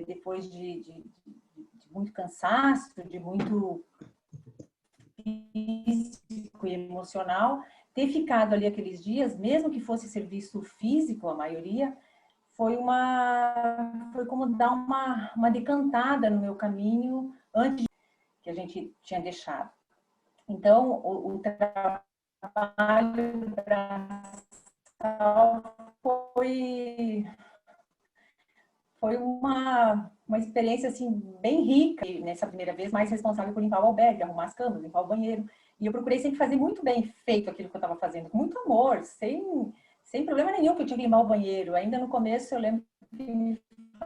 depois de muito cansaço, de muito físico e emocional, ter ficado ali aqueles dias, mesmo que fosse serviço físico, a maioria, foi como dar uma decantada no meu caminho antes que a gente tinha deixado. Então, o trabalho braçal foi uma experiência assim bem rica. E nessa primeira vez, mais responsável por limpar o albergue, arrumar as camas, limpar o banheiro. E eu procurei sempre fazer muito bem feito aquilo que eu estava fazendo, com muito amor, sem problema nenhum, que eu tinha que limpar o banheiro. Ainda no começo, eu lembro que me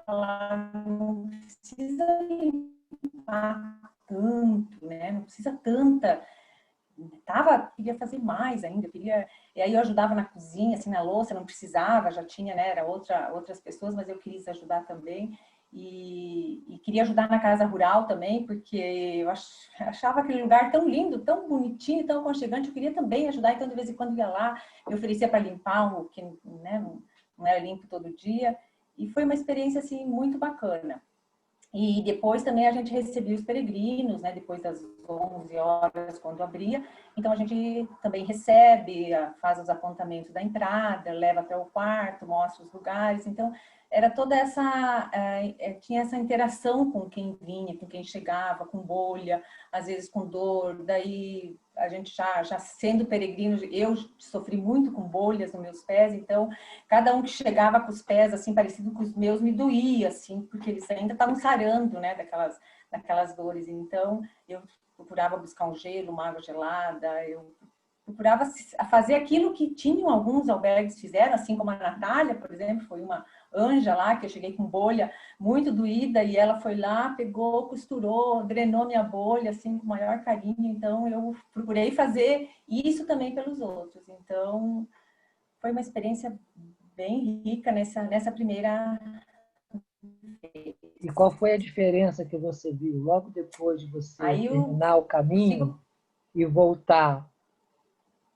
falaram, não precisa limpar tanto, né? Não precisa tanta. Queria fazer mais ainda, e aí eu ajudava na cozinha, assim, na louça, não precisava, já tinha, né, era outras pessoas, mas eu quis ajudar também, e queria ajudar na casa rural também, porque eu achava aquele lugar tão lindo, tão bonitinho, tão aconchegante, eu queria também ajudar, então de vez em quando ia lá, me oferecia para limpar, o que, né, não era limpo todo dia, e foi uma experiência, assim, muito bacana. E depois também a gente recebia os peregrinos, né? Depois das 11 horas, quando abria. Então a gente também recebe, faz os apontamentos da entrada, leva até o quarto, mostra os lugares. Então era toda tinha essa interação com quem vinha, com quem chegava, com bolha, às vezes com dor. Daí a gente já sendo peregrino, eu sofri muito com bolhas nos meus pés, então cada um que chegava com os pés assim parecido com os meus me doía assim, porque eles ainda estavam sarando, né, daquelas dores. Então eu procurava buscar um gelo, uma água gelada, eu procurava fazer aquilo que tinham alguns albergues fizeram, assim como a Natália, por exemplo, foi uma anja lá que eu cheguei com bolha muito doída e ela foi lá, pegou, costurou, drenou minha bolha assim com o maior carinho. Então eu procurei fazer isso também pelos outros. Então foi uma experiência bem rica nessa primeira. E qual foi a diferença que você viu logo depois de você Aí eu terminar o caminho sigo. e voltar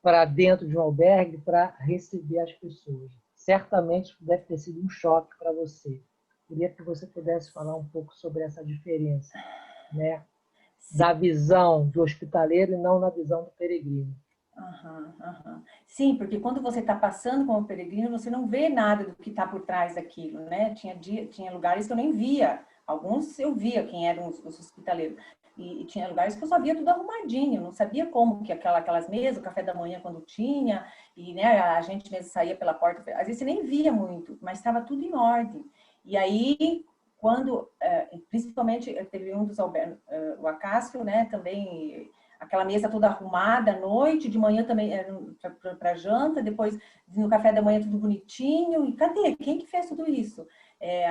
para dentro de um albergue para receber as pessoas? Certamente deve ter sido um choque para você. Queria que você pudesse falar um pouco sobre essa diferença, né? Da visão do hospitaleiro e não na visão do peregrino. Uhum, uhum. Sim, porque quando você está passando como peregrino, você não vê nada do que está por trás daquilo, né? Tinha lugares que eu nem via, alguns eu via quem eram os hospitaleiros, e tinha lugares que eu só via tudo arrumadinho, não sabia como que aquelas mesas, o café da manhã quando tinha, e né, a gente mesmo saía pela porta, às vezes você nem via muito, mas estava tudo em ordem. E aí, quando, principalmente, teve um dos albergues, o Acácio, né, também aquela mesa toda arrumada à noite, de manhã também para janta, depois no café da manhã tudo bonitinho. E cadê? Quem que fez tudo isso?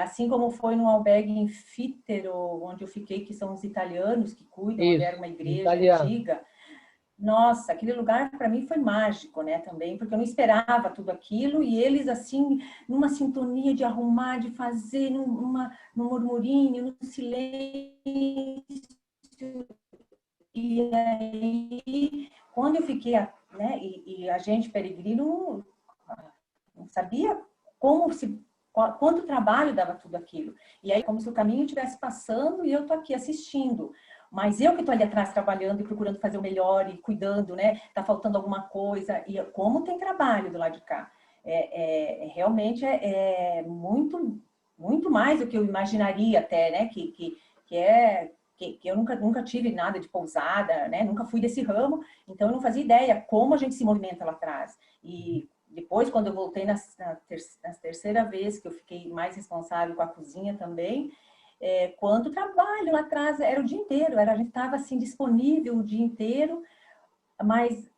Assim como foi no albergue em Fíttero, onde eu fiquei, que são os italianos que cuidam, onde era Isso, uma igreja italiano. antiga. Nossa, aquele lugar para mim foi mágico, né, também, porque eu não esperava tudo aquilo e eles assim, numa sintonia de arrumar, de fazer, num murmurinho, num silêncio. E aí, quando eu fiquei, né, e a gente peregrino não sabia quanto trabalho dava tudo aquilo. E aí, como se o caminho estivesse passando e eu tô aqui assistindo. Mas eu que estou ali atrás trabalhando e procurando fazer o melhor e cuidando, né? Tá faltando alguma coisa. E como tem trabalho do lado de cá. Realmente é muito mais do que eu imaginaria até, né? Que eu nunca tive nada de pousada, né? Nunca fui desse ramo, então eu não fazia ideia como a gente se movimenta lá atrás. E depois, quando eu voltei na terceira vez, que eu fiquei mais responsável com a cozinha também, quanto trabalho lá atrás, era o dia inteiro, a gente estava assim disponível o dia inteiro, mas,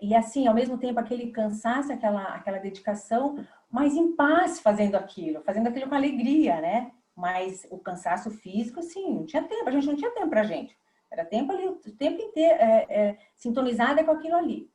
e assim, ao mesmo tempo, aquele cansaço, aquela dedicação, mas em paz fazendo aquilo com alegria, né? Mas o cansaço físico, sim, não tinha tempo, a gente não tinha tempo pra gente. Era tempo ali, o tempo inteiro, sintonizada com aquilo ali.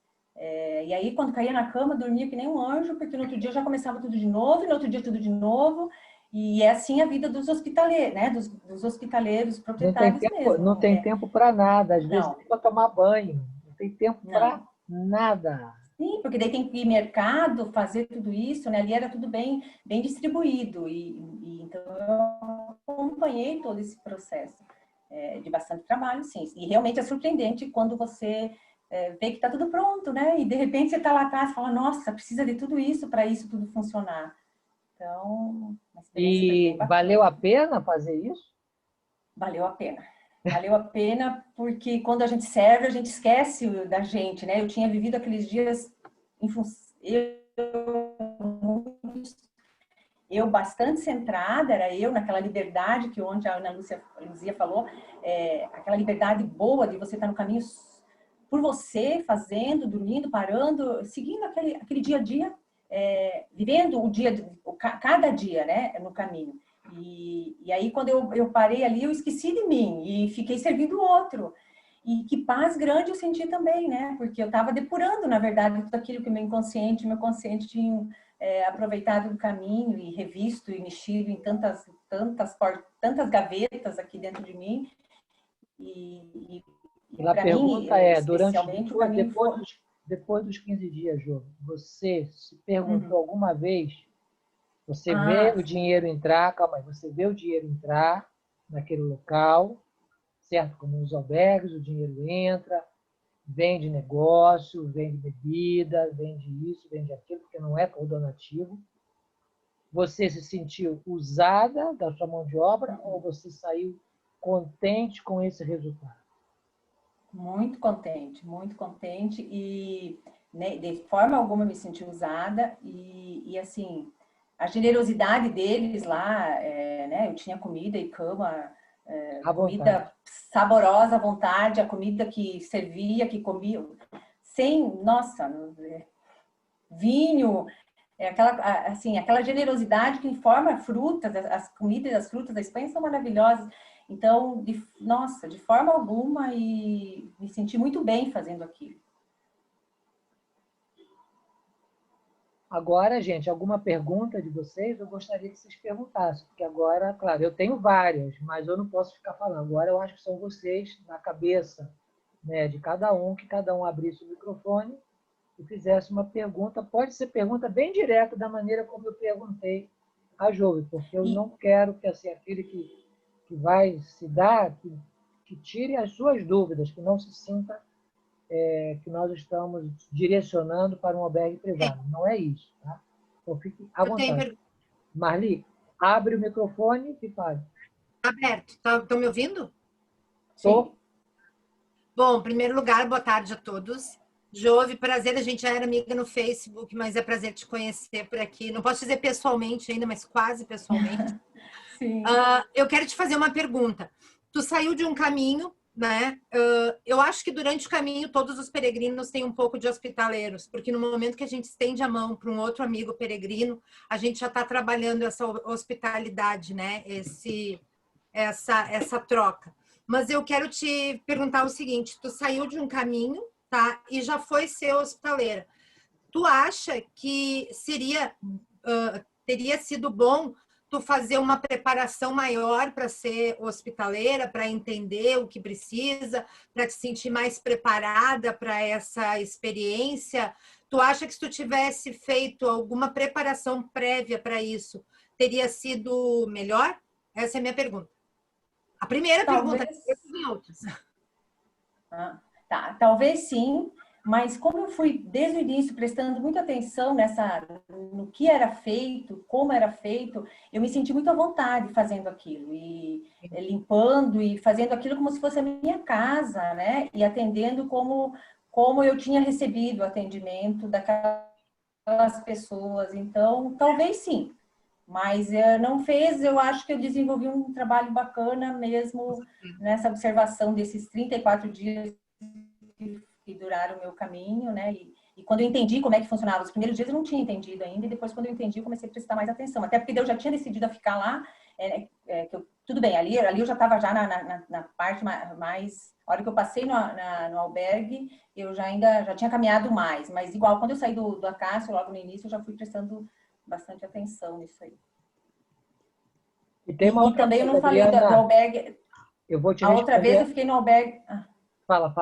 E aí, quando caía na cama, dormia que nem um anjo, porque no outro dia já começava tudo de novo, e no outro dia tudo de novo. E é assim a vida dos hospitaleiros, né? Dos hospitaleiros proprietários Não mesmo. tem tempo para nada, às vezes Não, nem para tomar banho, não tem tempo para não. nada. Sim, porque daí tem que ir mercado, fazer tudo isso, né? Ali era tudo bem distribuído. Então, como acompanhei todo esse processo de bastante trabalho, sim. E realmente é surpreendente quando você vê que está tudo pronto, né? E de repente você está lá atrás e fala, nossa, precisa de tudo isso para isso tudo funcionar. Então, uma experiência foi bem E valeu bacana. a pena fazer isso? Valeu a pena. Valeu a pena porque quando a gente serve, a gente esquece da gente, né? Eu tinha vivido aqueles dias em eu bastante centrada, era eu naquela liberdade que ontem a Ana Luzia falou, aquela liberdade boa de você estar no caminho por você, fazendo, dormindo, parando, seguindo aquele dia a dia, vivendo cada dia, né, no caminho. E aí, quando eu parei ali, eu esqueci de mim e fiquei servindo o outro. E que paz grande eu senti também, né? Porque eu estava depurando, na verdade, tudo aquilo que meu inconsciente e meu consciente tinham aproveitado do caminho e revisto e mexido em tantas gavetas aqui dentro de mim. E A para mim, pergunta é, especialmente, o caminho foi... depois dos 15 dias, Jô, você se perguntou Uhum. alguma vez, você vê Ah, o sim. dinheiro entrar, calma aí, você vê o dinheiro entrar naquele local, certo? Como nos albergues, o dinheiro entra, vende negócio, vende bebida, vende isso, vende aquilo, porque não é por donativo. Você se sentiu usada da sua mão de obra ou você saiu contente com esse resultado? Muito contente e né, de forma alguma me senti usada e assim, a generosidade deles lá, né, eu tinha comida e cama, À vontade. comida saborosa à vontade, a comida que servia, que comia, sem, nossa, vinho, assim, aquela generosidade que forma frutas, as comidas e as frutas da Espanha são maravilhosas. Então, nossa, de forma alguma, e me senti muito bem fazendo aquilo. Agora, gente, alguma pergunta de vocês? Eu gostaria que vocês perguntassem, porque agora, claro, eu tenho várias, mas eu não posso ficar falando. Agora eu acho que são vocês, na cabeça, né, de cada um, que cada um abrisse o microfone e fizesse uma pergunta. Pode ser pergunta bem direta, da maneira como eu perguntei a Jove, porque eu E, não quero que assim, aquele que vai se dar, que tire as suas dúvidas, que não se sinta que nós estamos direcionando para um albergue privado. Não é isso, tá? Então, fique à Eu tenho vontade. pergunta Marli, abre o microfone e fale. aberto. Estão me ouvindo? sim, Tô. Bom, em primeiro lugar, boa tarde a todos. Jove, prazer, a gente já era amiga no Facebook, mas é prazer te conhecer por aqui. Não posso dizer pessoalmente ainda, mas quase pessoalmente. sim. Eu quero te fazer uma pergunta. Tu saiu de um caminho, né? Eu acho que durante o caminho todos os peregrinos têm um pouco de hospitaleiros, porque no momento que a gente estende a mão para um outro amigo peregrino, a gente já está trabalhando essa hospitalidade, né? Essa troca. Mas eu quero te perguntar o seguinte: tu saiu de um caminho, tá? E já foi ser hospitaleira. Tu acha que teria sido bom tu fazer uma preparação maior para ser hospitaleira, para entender o que precisa, para te sentir mais preparada para essa experiência? Tu acha que se tu tivesse feito alguma preparação prévia para isso, teria sido melhor? Essa é a minha pergunta. A primeira pergunta, Talvez, depois tem outras. tá, talvez sim, mas como eu fui desde o início prestando muita atenção no que era feito, como era feito, eu me senti muito à vontade fazendo aquilo e limpando e fazendo aquilo como se fosse a minha casa, né? E atendendo como eu tinha recebido o atendimento daquelas pessoas. Então, talvez sim, mas não fez, eu acho que eu desenvolvi um trabalho bacana mesmo nessa observação desses 34 dias que duraram o meu caminho, né? E quando eu entendi como é que funcionava, os primeiros dias eu não tinha entendido ainda, e depois, quando eu entendi, eu comecei a prestar mais atenção. Até porque eu já tinha decidido a ficar lá, tudo bem, ali eu já estava já na parte mais. A hora que eu passei no albergue, eu já tinha caminhado mais, mas igual, quando eu saí do Acácio, logo no início, eu já fui prestando bastante atenção nisso aí. E tem uma E outra também eu coisa, não falei do Adriana. albergue. Eu vou te A outra vez eu responder. fiquei no albergue. Fala,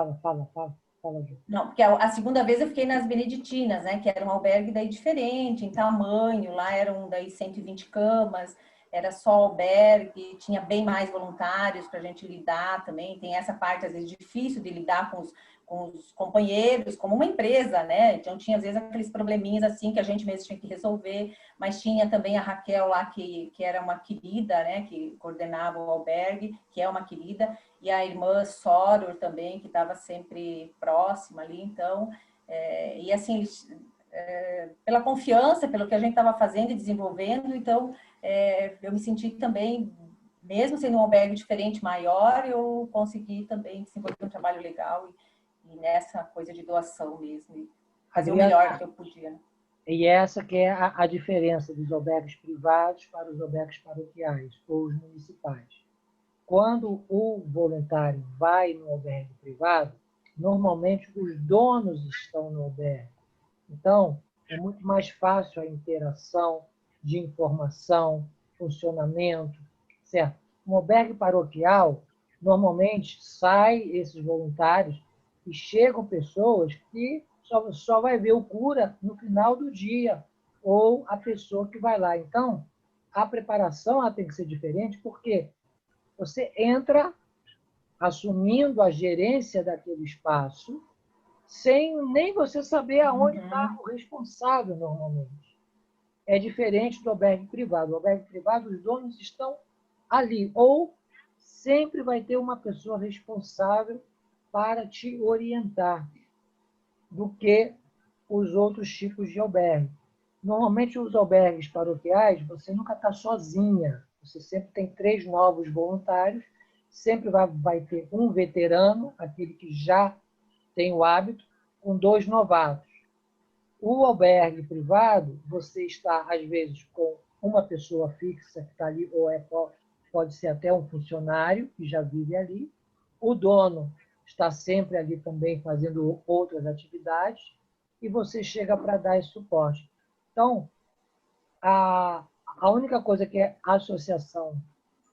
Ju. Não, porque a segunda vez eu fiquei nas Beneditinas, né? Que era um albergue daí diferente, em tamanho. Lá eram daí 120 camas. era só albergue, tinha bem mais voluntários para a gente lidar também. Tem essa parte, às vezes, difícil de lidar com os companheiros, como uma empresa, né? Então, tinha, às vezes, aqueles probleminhas assim que a gente mesmo tinha que resolver, mas tinha também a Raquel lá, que era uma querida, né? Que coordenava o albergue, que é uma querida, e a irmã Soror também, que estava sempre próxima ali. Então, e assim, pela confiança, pelo que a gente estava fazendo e desenvolvendo, então, eu me senti também, mesmo sendo um albergue diferente, maior, eu consegui também desenvolver um trabalho legal e nessa coisa de doação mesmo, e fazer o melhor que eu podia. E essa que é a diferença dos albergues privados para os albergues paroquiais ou os municipais. Quando o voluntário vai no albergue privado, normalmente os donos estão no albergue. Então, é muito mais fácil a interação de informação, funcionamento, certo? Um albergue paroquial, normalmente, sai esses voluntários e chegam pessoas que só vai ver o cura no final do dia, ou a pessoa que vai lá. Então, a preparação ela tem que ser diferente, porque você entra assumindo a gerência daquele espaço, sem nem você saber aonde está o responsável, normalmente. É diferente do albergue privado. O albergue privado, os donos estão ali. Ou sempre vai ter uma pessoa responsável para te orientar do que os outros tipos de albergue. Normalmente, os albergues paroquiais, você nunca está sozinha. Você sempre tem 3 novos voluntários, sempre vai ter um veterano, aquele que já tem o hábito, com 2 novatos. O albergue privado, você está, às vezes, com uma pessoa fixa que está ali, ou pode ser até um funcionário que já vive ali. O dono está sempre ali também fazendo outras atividades e você chega para dar esse suporte. Então, a única coisa que a associação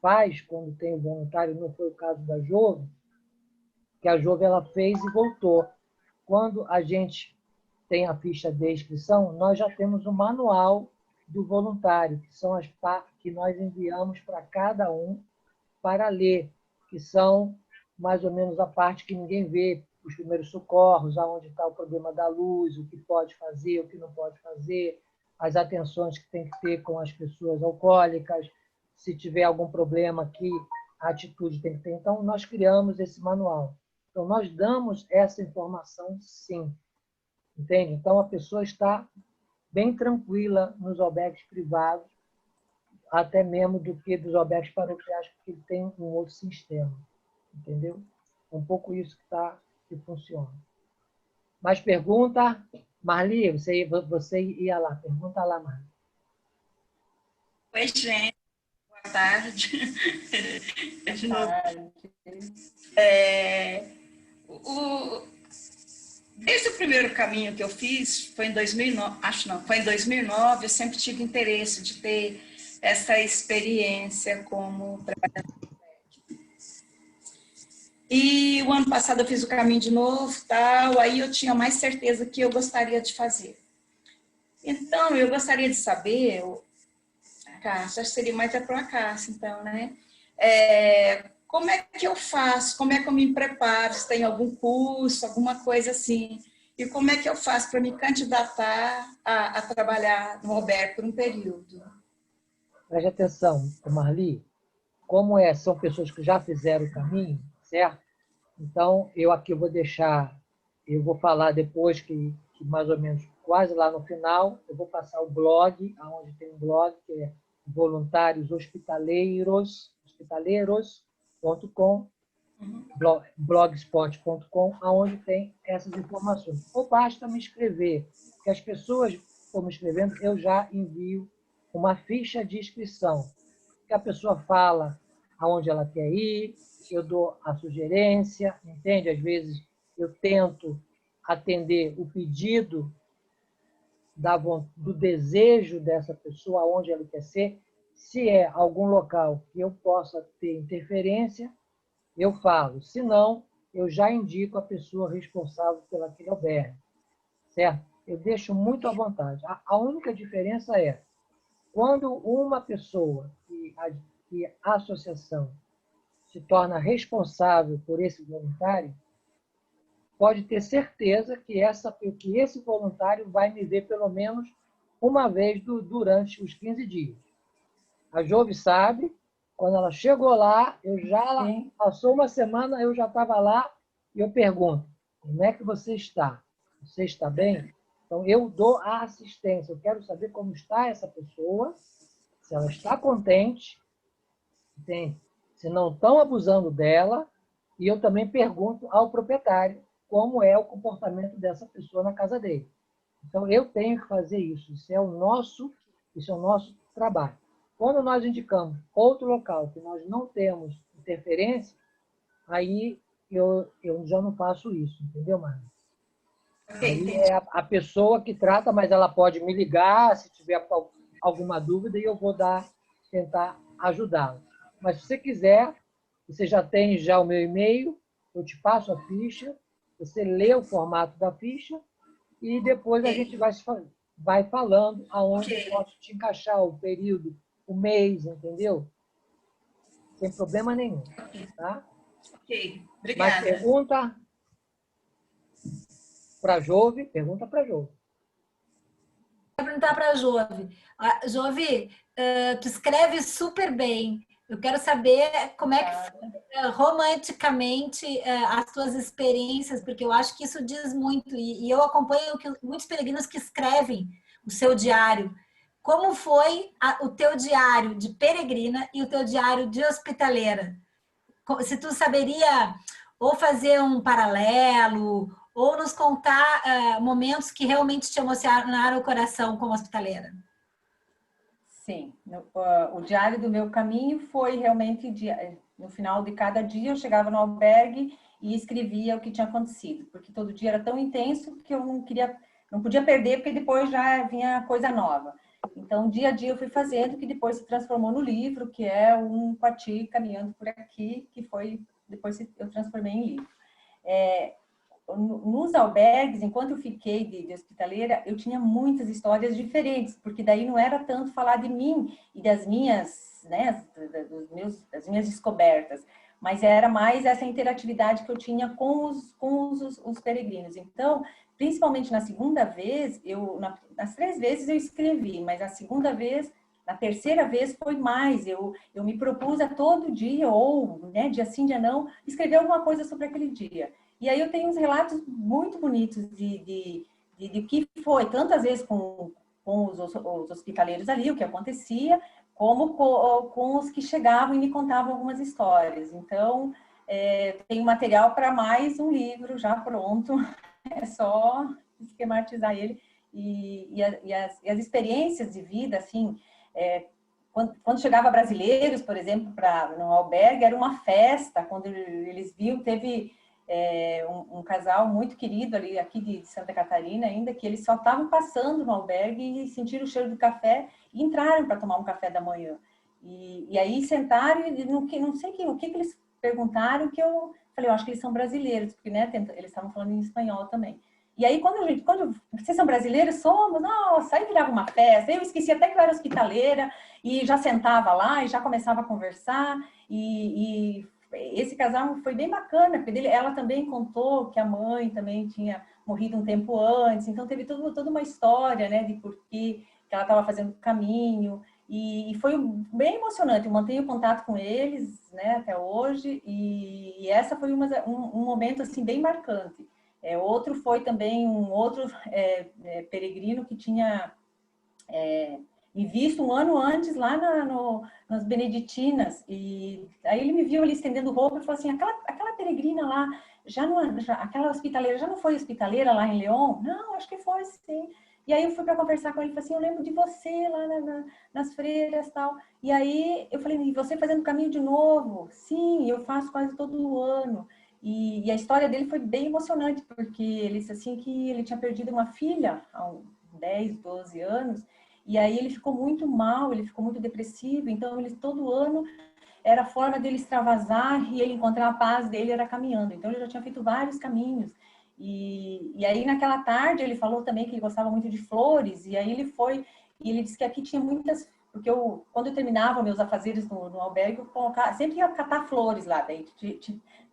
faz quando tem o voluntário, não foi o caso da Jove, que a Jove ela fez e voltou. Quando a gente tem a ficha de inscrição, nós já temos o manual do voluntário, que são as partes que nós enviamos para cada um para ler, que são mais ou menos a parte que ninguém vê, os primeiros socorros, aonde está o problema da luz, o que pode fazer, o que não pode fazer, as atenções que tem que ter com as pessoas alcoólicas, se tiver algum problema, que a atitude tem que ter. Então, nós criamos esse manual. Então, nós damos essa informação, sim. Entende? Então, a pessoa está bem tranquila nos albergues privados, até mesmo do que dos albergues paroquiais, porque ele tem um outro sistema. Entendeu? Um pouco isso que funciona. Mais pergunta? Marli, você ia lá. Pergunta lá, Marli. Oi, gente. Boa tarde. De novo. Desde o primeiro caminho que eu fiz, foi em 2009, foi em 2009, eu sempre tive interesse de ter essa experiência como trabalhador. E o ano passado eu fiz o caminho de novo, tal, aí eu tinha mais certeza que eu gostaria de fazer. Então, eu gostaria de saber, Cássia, acho que seria mais para a Cássia, então, né? Como é que eu faço? Como é que eu me preparo? Se tem algum curso, alguma coisa assim? E como é que eu faço para me candidatar a trabalhar no albergue por um período? Preste atenção, Marli. Como são pessoas que já fizeram o caminho, certo? Então, eu aqui vou deixar, eu vou falar depois que mais ou menos quase lá no final, eu vou passar o blog, onde tem um blog que é voluntarioshospitaleiros.com, blogspot.com, onde tem essas informações. Ou basta me escrever, que as pessoas estão me escrevendo, eu já envio uma ficha de inscrição, que a pessoa fala aonde ela quer ir, eu dou a sugerência, entende? Às vezes eu tento atender o pedido do desejo dessa pessoa, aonde ela quer ser. Se é algum local que eu possa ter interferência, eu falo. Se não, eu já indico a pessoa responsável pelo aquele albergue, certo? Eu deixo muito à vontade. A única diferença é, quando uma pessoa que a associação se torna responsável por esse voluntário, pode ter certeza que esse voluntário vai me ver pelo menos uma vez durante os 15 dias. A Jove sabe, quando ela chegou lá, passou uma semana, eu já estava lá e eu pergunto, como é que você está? Você está bem? Então, eu dou a assistência. Eu quero saber como está essa pessoa, se ela está contente, entende? Se não estão abusando dela, e eu também pergunto ao proprietário como é o comportamento dessa pessoa na casa dele. Então, eu tenho que fazer isso. Isso é o nosso trabalho. Quando nós indicamos outro local que nós não temos interferência, aí eu já não faço isso, entendeu, Mari? Aí é a pessoa que trata, mas ela pode me ligar se tiver alguma dúvida e eu vou tentar ajudá-la. Mas se você quiser, você já tem o meu e-mail, eu te passo a ficha, você lê o formato da ficha e depois a gente vai falando aonde eu posso te encaixar o período, o mês, entendeu? Sem problema nenhum. Tá? Ok, obrigada. Mas pergunta para a Jove, Vou perguntar para a Jove. Jove, tu escreve super bem. Eu quero saber como é que foi, romanticamente, as tuas experiências, porque eu acho que isso diz muito. E eu acompanho muitos peregrinos que escrevem o seu diário. Como foi o teu diário de peregrina e o teu diário de hospitaleira? Se tu saberia ou fazer um paralelo, ou nos contar momentos que realmente te emocionaram o coração como hospitaleira. Sim, o diário do meu caminho foi realmente, no final de cada dia eu chegava no albergue e escrevia o que tinha acontecido, porque todo dia era tão intenso que eu não podia perder, porque depois já vinha coisa nova. Então, dia a dia eu fui fazendo, que depois se transformou no livro, que é um Quati caminhando por aqui, que depois eu transformei em livro. Nos albergues, enquanto eu fiquei de hospitaleira, eu tinha muitas histórias diferentes, porque daí não era tanto falar de mim e das minhas, né, das minhas descobertas, mas era mais essa interatividade que eu tinha com os peregrinos. Então, principalmente na segunda vez, nas 3 vezes eu escrevi, mas na terceira vez foi mais. Eu me propus a todo dia, ou né, dia sim, dia não, escrever alguma coisa sobre aquele dia. E aí eu tenho uns relatos muito bonitos de que foi, tantas vezes com os hospitaleiros ali, o que acontecia, como com os que chegavam e me contavam algumas histórias. Então, tenho material para mais um livro já pronto, é só esquematizar ele. E as experiências de vida, assim, quando chegava brasileiros, por exemplo, no albergue, era uma festa, quando eles viam, teve... um casal muito querido ali aqui de Santa Catarina ainda, que eles só estavam passando no albergue e sentiram o cheiro do café e entraram para tomar um café da manhã. E aí sentaram e não sei o que eles perguntaram, que eu falei, eu acho que eles são brasileiros, porque né, eles estavam falando em espanhol também. E aí, quando vocês são brasileiros, somos, nossa, aí virava uma festa, eu esqueci até que eu era hospitaleira, e já sentava lá, e já começava a conversar, e esse casal foi bem bacana, porque ela também contou que a mãe também tinha morrido um tempo antes, então teve toda uma história, né, de por que ela estava fazendo o caminho, e foi bem emocionante. Eu mantenho contato com eles, né, até hoje, e essa foi um momento, assim, bem marcante. Outro foi também um outro peregrino que tinha me visto um ano antes lá nas Beneditinas, e aí ele me viu ali estendendo roupa e falou assim, aquela peregrina lá, aquela hospitaleira, já não foi hospitaleira lá em León? Não, acho que foi sim. E aí eu fui para conversar com ele, falei assim, eu lembro de você lá nas freiras e tal. E aí eu falei, e você fazendo caminho de novo? Sim, eu faço quase todo ano. E a história dele foi bem emocionante, porque ele disse assim que ele tinha perdido uma filha há 10, 12 anos, e aí ele ficou muito mal, ele ficou muito depressivo, então ele todo ano era a forma dele extravasar e ele encontrar a paz dele era caminhando. Então ele já tinha feito vários caminhos. E aí naquela tarde ele falou também que ele gostava muito de flores, e aí ele foi, e ele disse que aqui tinha muitas porque quando eu terminava meus afazeres no albergue, eu sempre ia catar flores lá. Daí,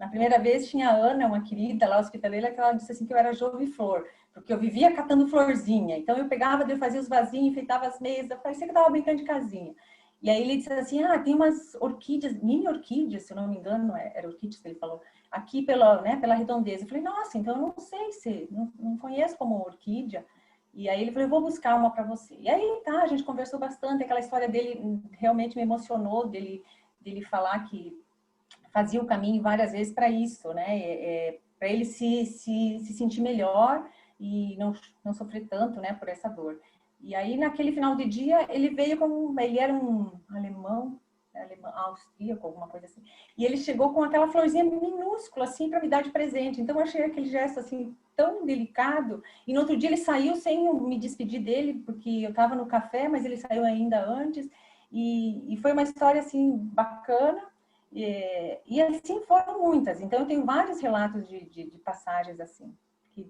na primeira vez tinha a Ana, uma querida lá, hospitaleira, que ela disse assim que eu era jovem-flor, porque eu vivia catando florzinha. Então eu pegava, eu fazia os vasinhos, enfeitava as mesas, parecia que eu estava brincando de casinha. E aí ele disse assim, tem umas orquídeas, mini orquídeas, se eu não me engano, era orquídeas que ele falou, aqui pela redondeza. Eu falei, nossa, então eu não sei se, não conheço como orquídea. E aí ele falou, eu vou buscar uma para você. E aí a gente conversou bastante, aquela história dele realmente me emocionou, dele falar que fazia o caminho várias vezes para isso, né? Para ele se sentir melhor e não sofrer tanto, né, por essa dor. E aí, naquele final de dia, ele veio ele era um alemão, austríaco, alguma coisa assim. E ele chegou com aquela florzinha minúscula, assim, para me dar de presente. Então, eu achei aquele gesto, assim, tão delicado. E no outro dia, ele saiu sem eu me despedir dele, porque eu estava no café, mas ele saiu ainda antes. E foi uma história, assim, bacana. E assim, foram muitas. Então, eu tenho vários relatos de passagens, assim, que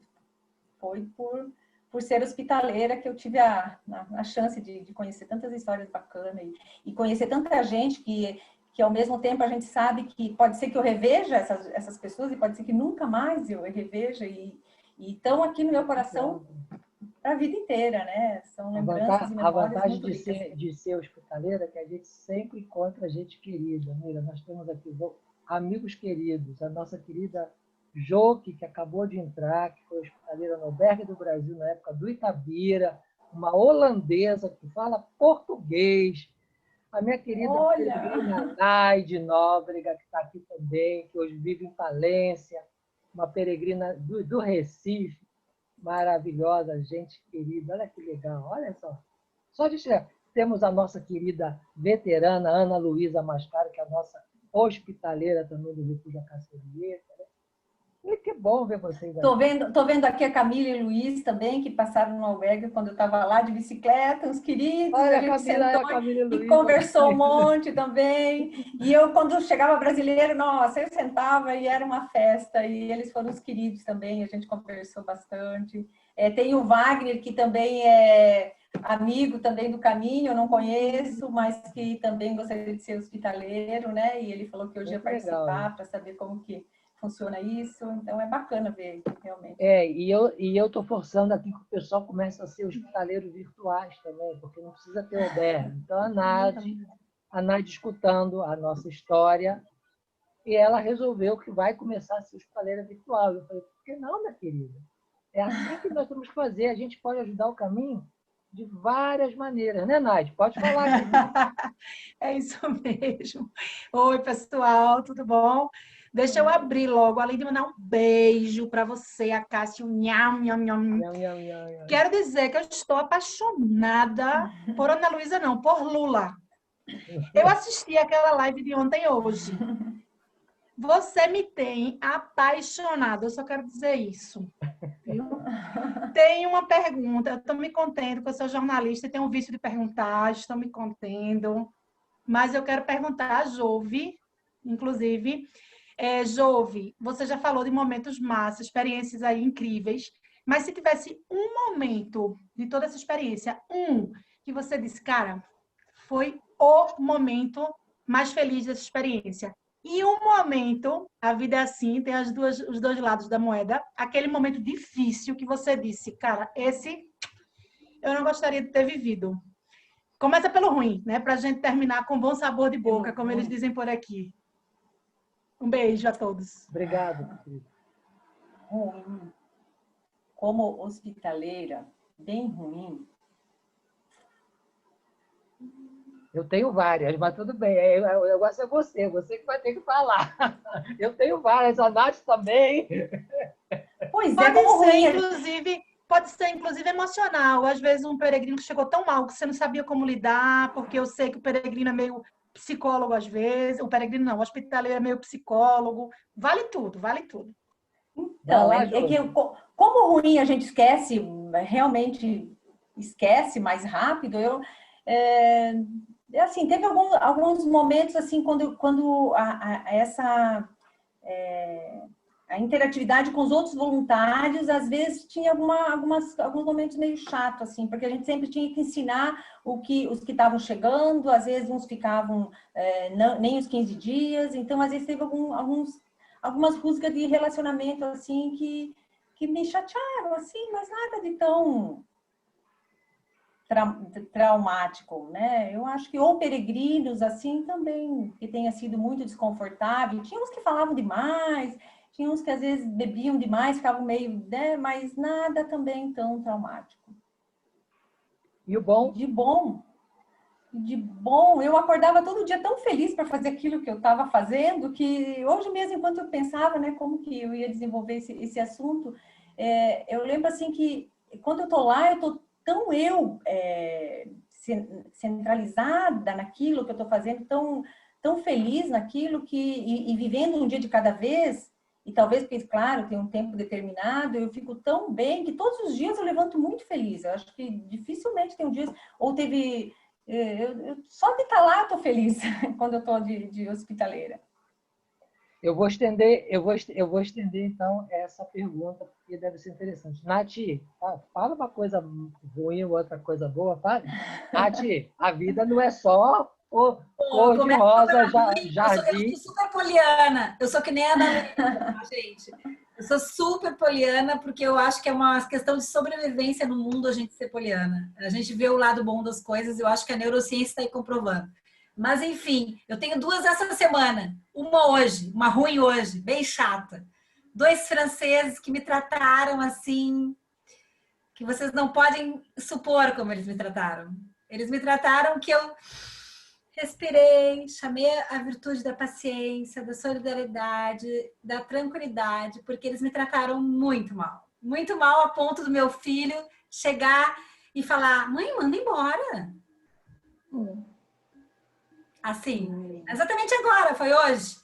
foi por ser hospitaleira que eu tive a chance de conhecer tantas histórias bacanas e conhecer tanta gente que ao mesmo tempo a gente sabe que pode ser que eu reveja essas pessoas e pode ser que nunca mais eu reveja e estão aqui no meu coração para a vida inteira, né? São lembranças e memórias a vantagem muito ricas. de ser hospitaleira é que a gente sempre encontra gente querida. Mira, nós temos aqui amigos queridos, a nossa querida Joque, que acabou de entrar, que foi hospitaleira no Albergue do Brasil na época do Itabira, uma holandesa que fala português, a minha querida peregrina Naide Nóbrega, que está aqui também, que hoje vive em Falência, uma peregrina do Recife, maravilhosa, gente querida, olha que legal, olha só. Só de temos a nossa querida veterana Ana Luísa Mascaro, que é a nossa hospitaleira também do Refúgio da Cacerieta. E que bom ver vocês aqui. Tô vendo aqui a Camila e o Luiz também, que passaram no albergue quando eu estava lá de bicicleta, uns queridos. Olha, a gente sentou e conversou um monte também. E eu, quando chegava brasileiro, nossa, eu sentava e era uma festa. E eles foram os queridos também, a gente conversou bastante. Tem o Wagner, que também é amigo também do caminho, eu não conheço, mas que também gostaria de ser hospitaleiro, né? E ele falou que hoje ia participar para saber como que funciona isso, então é bacana ver, realmente. E eu estou forçando aqui que o pessoal comece a ser hospitaleiros virtuais também, porque não precisa ter albergue. Então, a Nádia escutando a nossa história, e ela resolveu que vai começar a ser hospitaleira virtual. Eu falei, por que não, minha querida? É assim que nós temos que fazer, a gente pode ajudar o caminho de várias maneiras, né, Nádia? Pode falar. É isso mesmo. Oi, pessoal, tudo bom? Deixa eu abrir logo, além de mandar um beijo para você, a Cássia. Quero dizer que eu estou apaixonada por Ana Luísa, não, por Lula. Eu assisti aquela live de ontem e hoje. Você me tem apaixonada, eu só quero dizer isso. Viu? Tem uma pergunta, eu estou me contendo, que eu sou jornalista e tenho um vício de perguntar, estou me contendo, mas eu quero perguntar a Jove, inclusive. Jove, você já falou de momentos massas, experiências aí incríveis, mas se tivesse um momento de toda essa experiência, que você disse, cara, foi o momento mais feliz dessa experiência. E um momento, a vida é assim, tem os dois lados da moeda, aquele momento difícil que você disse, cara, esse eu não gostaria de ter vivido. Começa pelo ruim, né? Para a gente terminar com bom sabor de boca, como eles dizem por aqui. Um beijo a todos. Obrigado. Ruim. Como hospitaleira, bem ruim. Eu tenho várias, mas tudo bem. O negócio é você que vai ter que falar. Eu tenho várias, a Nath também. Pois pode ser, inclusive, emocional. Às vezes, um peregrino que chegou tão mal que você não sabia como lidar, porque eu sei que o peregrino é meio psicólogo às vezes. O peregrino não, o hospitaleiro é meio psicólogo. Vale tudo, vale tudo. Então, que como ruim a gente esquece, realmente esquece mais rápido, assim, teve alguns momentos assim quando a interatividade com os outros voluntários, às vezes tinha alguns momentos meio chato, assim, porque a gente sempre tinha que ensinar os que estavam chegando, às vezes uns ficavam nem os 15 dias, então às vezes teve algumas rusgas de relacionamento, assim, que me chatearam, assim, mas nada de tão traumático, né? Eu acho que ou peregrinos, assim, também, que tenha sido muito desconfortável. Tinha uns que falavam demais, tinha uns que às vezes bebiam demais, ficavam meio, né? Mas nada também tão traumático. E o bom? De bom, eu acordava todo dia tão feliz para fazer aquilo que eu estava fazendo, que hoje mesmo, enquanto eu pensava, né, como que eu ia desenvolver esse assunto, eu lembro, assim, que quando eu estou lá, eu estou tão centralizada naquilo que eu estou fazendo, tão feliz naquilo e vivendo um dia de cada vez, e talvez porque, claro, tem um tempo determinado, eu fico tão bem que todos os dias eu levanto muito feliz. Eu acho que dificilmente tem um dia, ou teve... só de estar lá eu estou feliz quando eu estou de hospitaleira. Eu vou estender então essa pergunta, porque deve ser interessante. Nath, fala uma coisa ruim ou outra coisa boa, fala. Nath, a vida não é só cor de rosa, jardim. Eu sou super poliana, eu sou que nem a Ana, gente. Eu sou super poliana porque eu acho que é uma questão de sobrevivência no mundo a gente ser poliana. A gente vê o lado bom das coisas, eu acho que a neurociência está aí comprovando. Mas, enfim, eu tenho 2 essa semana. Uma hoje, uma ruim hoje, bem chata. 2 franceses que me trataram assim, que vocês não podem supor como eles me trataram. Eles me trataram que eu respirei, chamei a virtude da paciência, da solidariedade, da tranquilidade, porque eles me trataram muito mal. Muito mal a ponto do meu filho chegar e falar: mãe, manda embora. Assim, exatamente agora, foi hoje.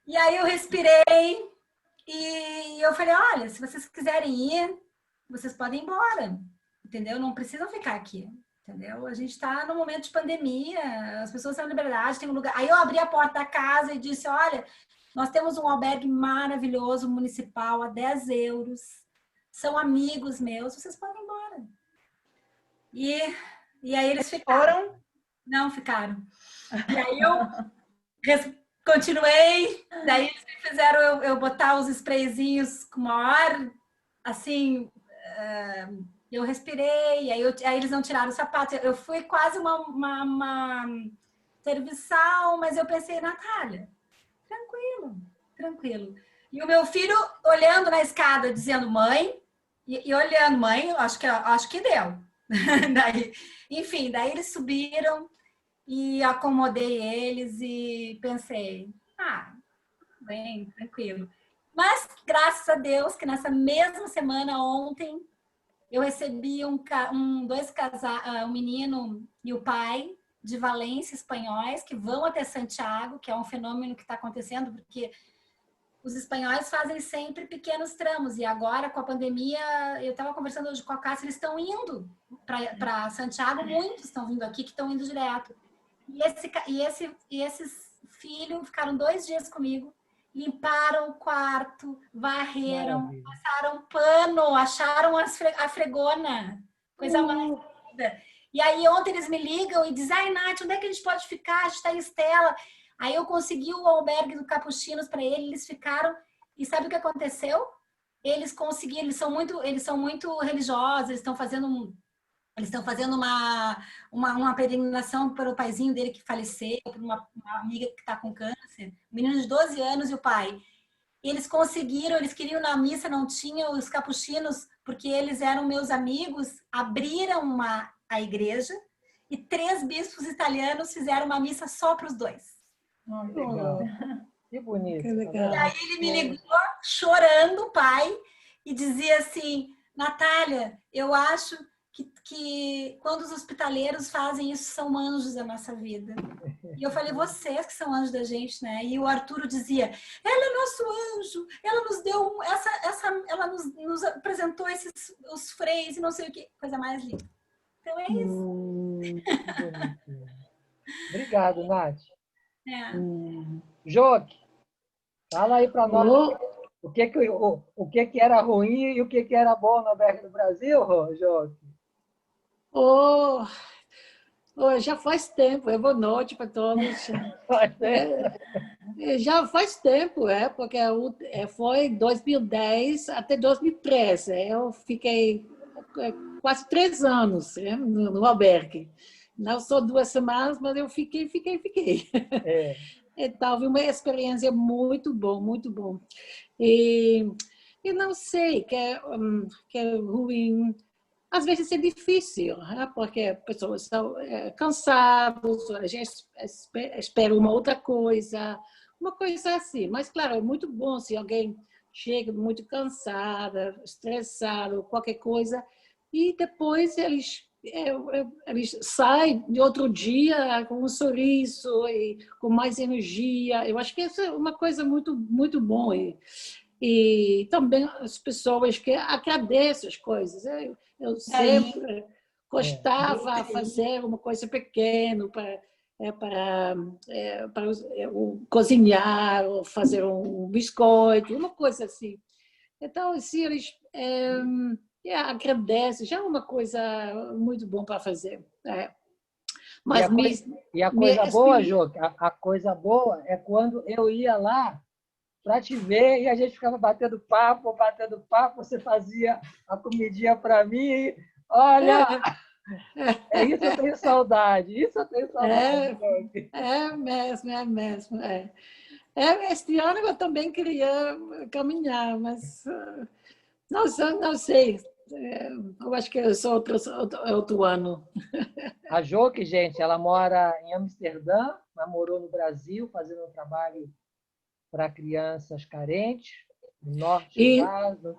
E aí eu respirei e eu falei: olha, se vocês quiserem ir, vocês podem ir embora, entendeu? Não precisam ficar aqui, entendeu? A gente está no momento de pandemia, as pessoas têm liberdade, tem um lugar. Aí eu abri a porta da casa e disse: olha, nós temos um albergue maravilhoso, municipal, a 10 euros, são amigos meus, vocês podem ir embora. E aí eles ficaram. Não, ficaram. E aí eu continuei, daí eles me fizeram eu botar os sprayzinhos com maior, assim, eu respirei, aí eles não tiraram o sapato, eu fui quase uma serviçal, mas eu pensei: Natália, tranquilo. E o meu filho olhando na escada, dizendo: mãe, e olhando: mãe, acho que deu. Enfim, daí eles subiram, e acomodei eles e pensei: bem, tranquilo. Mas, graças a Deus, que nessa mesma semana, ontem, eu recebi um menino e o pai de Valência, espanhóis, que vão até Santiago, que é um fenômeno que está acontecendo, porque os espanhóis fazem sempre pequenos tramos, e agora, com a pandemia, eu estava conversando hoje com a Cássia, eles estão indo para Santiago, muitos estão vindo aqui, que estão indo direto. E esses filhos ficaram 2 dias comigo, limparam o quarto, varreram, passaram pano, acharam a fregona, coisa mais linda. E aí ontem eles me ligam e dizem: ai, Nath, onde é que a gente pode ficar? A gente está em Estela. Aí eu consegui o albergue do Capuchinos para eles ficaram. E sabe o que aconteceu? Eles conseguiram, eles são muito religiosos, eles estão fazendo uma peregrinação para o paizinho dele que faleceu, para uma amiga que está com câncer, um menino de 12 anos e o pai. Eles conseguiram, eles queriam na missa, não tinham os capuchinos, porque eles eram meus amigos, abriram a igreja e 3 bispos italianos fizeram uma missa só para os 2. Legal. Que bonito. Que legal. E aí ele me ligou chorando, o pai, e dizia assim: Natália, eu acho que quando os hospitaleiros fazem isso, são anjos da nossa vida. E eu falei: vocês que são anjos da gente, né? E o Arturo dizia: ela é nosso anjo, ela nos deu ela nos apresentou os freios e não sei o que, coisa mais linda. Então é isso. Obrigado, Nath. Joque, fala aí para nós o que era ruim e o que era bom no albergue do Brasil, Jô? Oh, oh, já faz tempo, boa noite para todos. Já faz tempo, porque foi 2010 até 2013. Eu fiquei quase 3 anos no albergue. Não só 2 semanas, mas eu fiquei. É. Então, foi uma experiência muito bom, muito bom. E não sei, que é ruim. Às vezes é difícil, porque as pessoas estão cansadas, a gente espera uma outra coisa assim. Mas, claro, é muito bom se alguém chega muito cansada, estressado, qualquer coisa, e depois eles saem de outro dia com um sorriso e com mais energia. Eu acho que isso é uma coisa muito, muito boa. E também as pessoas que agradecem as coisas. Eu sempre gostava de fazer uma coisa pequena para cozinhar, ou fazer um biscoito, uma coisa assim. Então, se eles agradecem, já é uma coisa muito boa para fazer. Mas a coisa boa, Jô, a coisa boa é quando eu ia lá para te ver e a gente ficava batendo papo, você fazia a comidinha para mim. Olha, isso eu tenho saudade, É mesmo. Este ano eu também queria caminhar, mas não sei. Eu acho que é só outro ano. A Joque, gente, ela mora em Amsterdã, mas morou no Brasil, fazendo um trabalho para crianças carentes, no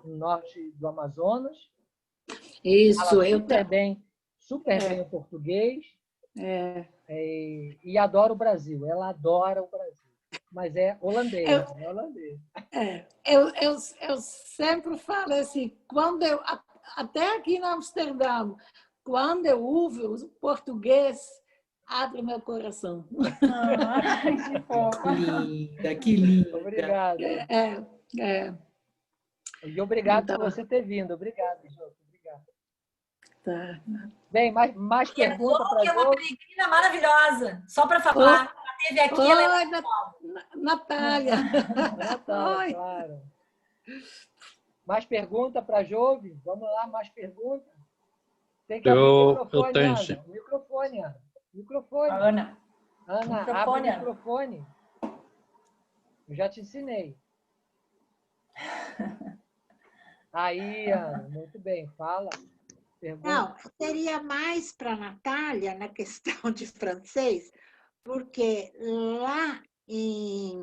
norte do Amazonas. Isso, fala super bem o português e adora o Brasil. Ela adora o Brasil, mas é holandesa. Eu sempre falo assim, até aqui em Amsterdã, quando eu ouvo o português, abre meu coração. Que linda. Obrigado. E obrigado por você ter vindo. Obrigado, Jô. Obrigado. Tá. Bem, mais perguntas para a Jô? É uma peregrina maravilhosa. Só para falar, ela esteve aqui. Natália. Natália, claro. Mais pergunta para a Jove? Vamos lá, mais pergunta? Tem que abrir o microfone, tenho. Ana. Microfone. Ana, abre o microfone. Eu já te ensinei. Aí, Ana, muito bem. Fala. Pergunta. Não, seria mais para a Natália na questão de francês, porque lá em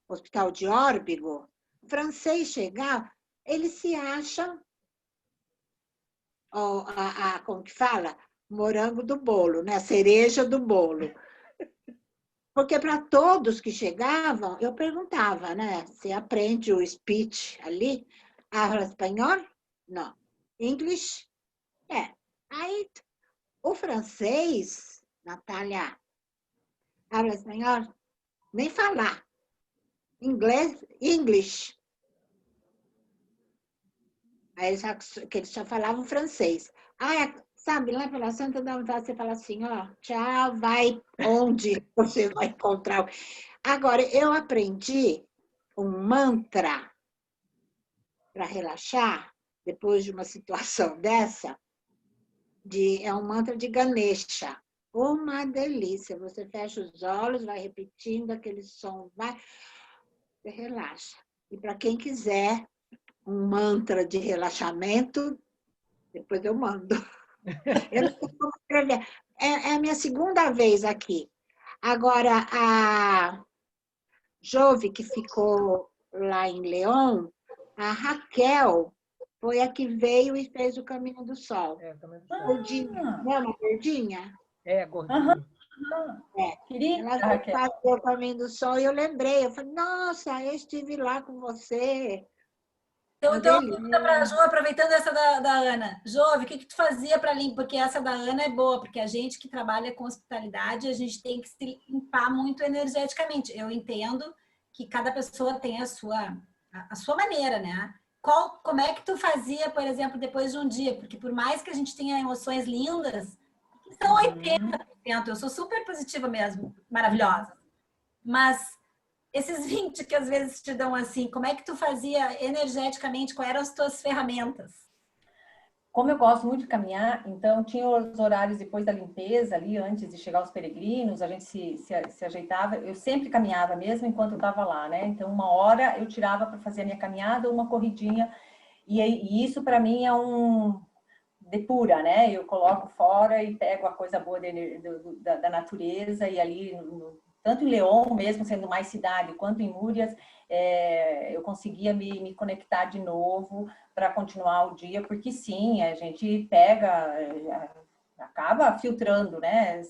Hospital de Órbigo, francês chegar, eles se acham, como que fala? Morango do bolo, né? A cereja do bolo. Porque para todos que chegavam, eu perguntava, né? Você aprende o speech ali? Habla espanhol? Não. English? Aí, o francês, Natália, habla espanhol? Nem falar. Inglês, English. Aí eles só falavam francês. Sabe, lá pela Santa dá vontade de você falar assim, tchau, vai onde você vai encontrar. Agora, eu aprendi um mantra para relaxar, depois de uma situação dessa, é um mantra de Ganesha. Uma delícia. Você fecha os olhos, vai repetindo aquele som, você relaxa. E para quem quiser um mantra de relaxamento, depois eu mando. Eu não sei como escrever. É a minha segunda vez aqui. Agora, a Jove, que ficou lá em León, a Raquel foi a que veio e fez o Caminho do Sol. Gordinha. Não é uma gordinha? Gordinha. Ela veio fazer o Caminho do Sol e eu lembrei. Eu falei, nossa, eu estive lá com você. Então, pergunta para a Jo, aproveitando essa da Ana. Jove, o que tu fazia para limpar? Porque essa da Ana é boa, porque a gente que trabalha com hospitalidade, a gente tem que se limpar muito energeticamente. Eu entendo que cada pessoa tem a sua maneira, né? Como é que tu fazia, por exemplo, depois de um dia? Porque por mais que a gente tenha emoções lindas, são 80%, eu sou super positiva mesmo, maravilhosa. Mas esses 20 que às vezes te dão assim, como é que tu fazia energeticamente? Quais eram as tuas ferramentas? Como eu gosto muito de caminhar, então tinha os horários depois da limpeza ali, antes de chegar os peregrinos, a gente se ajeitava. Eu sempre caminhava mesmo enquanto eu estava lá, né? Então, 1 hora eu tirava para fazer a minha caminhada, uma corridinha. E isso para mim é depura, né? Eu coloco fora e pego a coisa boa da natureza e ali, tanto em León mesmo, sendo mais cidade, quanto em Múrias, eu conseguia me conectar de novo para continuar o dia, porque sim, a gente acaba filtrando, né?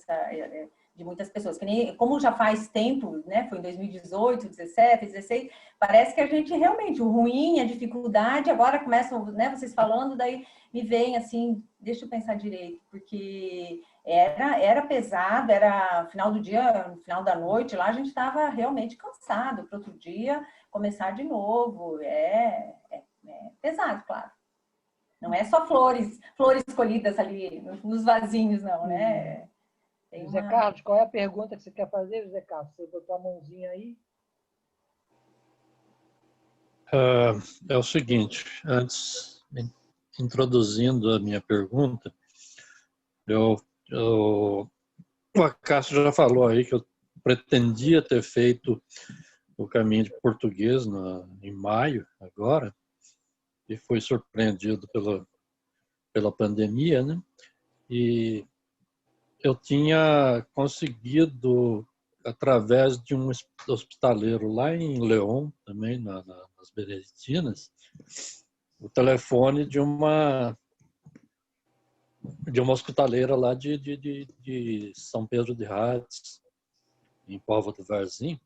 De muitas pessoas, que nem, como já faz tempo, né? Foi em 2018, 17, 16, parece que a gente realmente, o ruim, a dificuldade, agora começam, né? Vocês falando, daí me vem assim, deixa eu pensar direito, porque era pesado, era final do dia, no final da noite, lá a gente estava realmente cansado, para outro dia começar de novo, é pesado, claro. Não é só flores colhidas ali nos vasinhos, não, né? José Carlos, qual é a pergunta que você quer fazer, José Carlos? Você botou a mãozinha aí? É o seguinte, antes, introduzindo a minha pergunta, o Acácio já falou aí que eu pretendia ter feito o caminho de português em maio, agora, e fui surpreendido pela pandemia, né? E eu tinha conseguido, através de um hospitaleiro lá em León, também nas Beneditinas, o telefone de uma hospitaleira lá de São Pedro de Hades, em Póvoa do Varzim,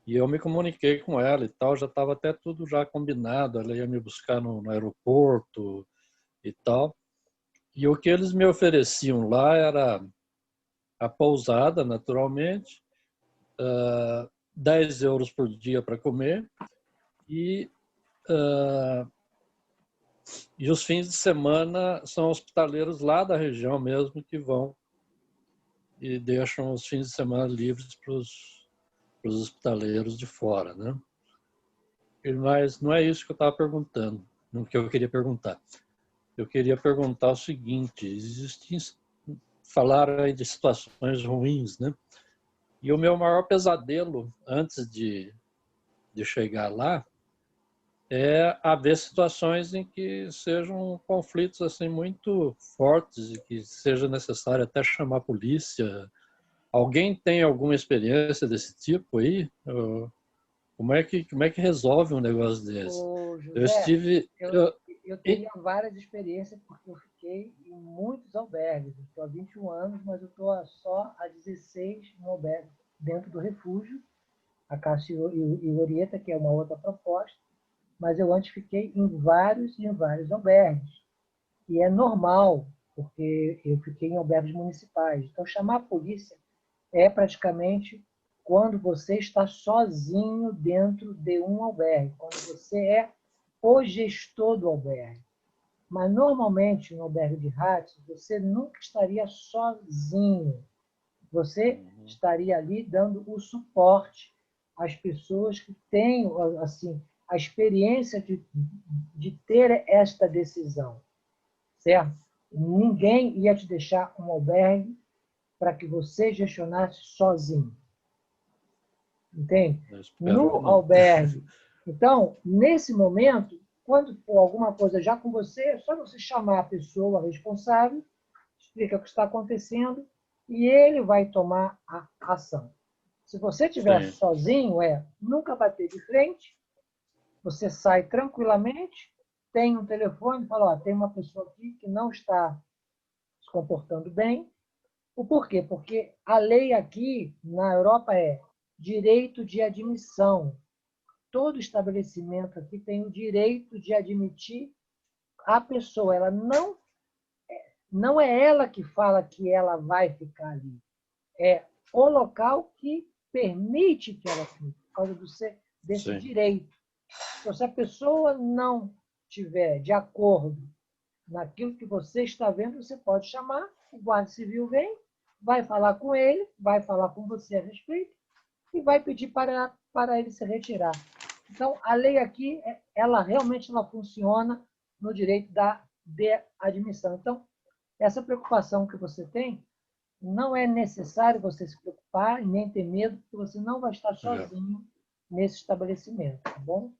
e eu me comuniquei com ela e tal, já estava até tudo já combinado, ela ia me buscar no aeroporto e tal, e o que eles me ofereciam lá era a pousada, naturalmente, 10 euros por dia para comer e os fins de semana são hospitaleiros lá da região mesmo que vão e deixam os fins de semana livres para os hospitaleiros de fora, né? Mas não é isso que eu estava perguntando, o que eu queria perguntar. Eu queria perguntar o seguinte, falaram aí de situações ruins, né? E o meu maior pesadelo antes de chegar lá é haver situações em que sejam conflitos assim muito fortes e que seja necessário até chamar a polícia. Alguém tem alguma experiência desse tipo aí? Como é que resolve um negócio desse? José, eu teria várias experiências porque eu fiquei em muitos albergues. Eu estou há 21 anos, mas eu estou só há 16 no albergue dentro do refúgio, a Cássio e Orieta, que é uma outra proposta, mas eu antes fiquei em vários albergues. E é normal, porque eu fiquei em albergues municipais. Então, chamar a polícia é praticamente quando você está sozinho dentro de um albergue, quando você é o gestor do albergue. Mas, normalmente, no albergue de ratos, você nunca estaria sozinho. Você estaria ali dando o suporte às pessoas que têm assim, a experiência de ter esta decisão, certo? Ninguém ia te deixar um albergue para que você gestionasse sozinho. Entende? No albergue. Então, nesse momento, quando for alguma coisa já com você, é só você chamar a pessoa responsável, explica o que está acontecendo e ele vai tomar a ação. Se você estiver sozinho, nunca bater de frente, você sai tranquilamente, tem um telefone, fala, tem uma pessoa aqui que não está se comportando bem. O porquê? Porque a lei aqui na Europa é direito de admissão. Todo estabelecimento aqui tem o direito de admitir a pessoa. Ela não é ela que fala que ela vai ficar ali. É o local que permite que ela fique, por causa desse Sim. direito. Então, se a pessoa não estiver de acordo naquilo que você está vendo, você pode chamar, o guarda civil vem, vai falar com ele, vai falar com você a respeito e vai pedir para ele se retirar. Então, a lei aqui, ela realmente funciona no direito de admissão. Então, essa preocupação que você tem, não é necessário você se preocupar e nem ter medo, porque você não vai estar sozinho nesse estabelecimento, tá bom?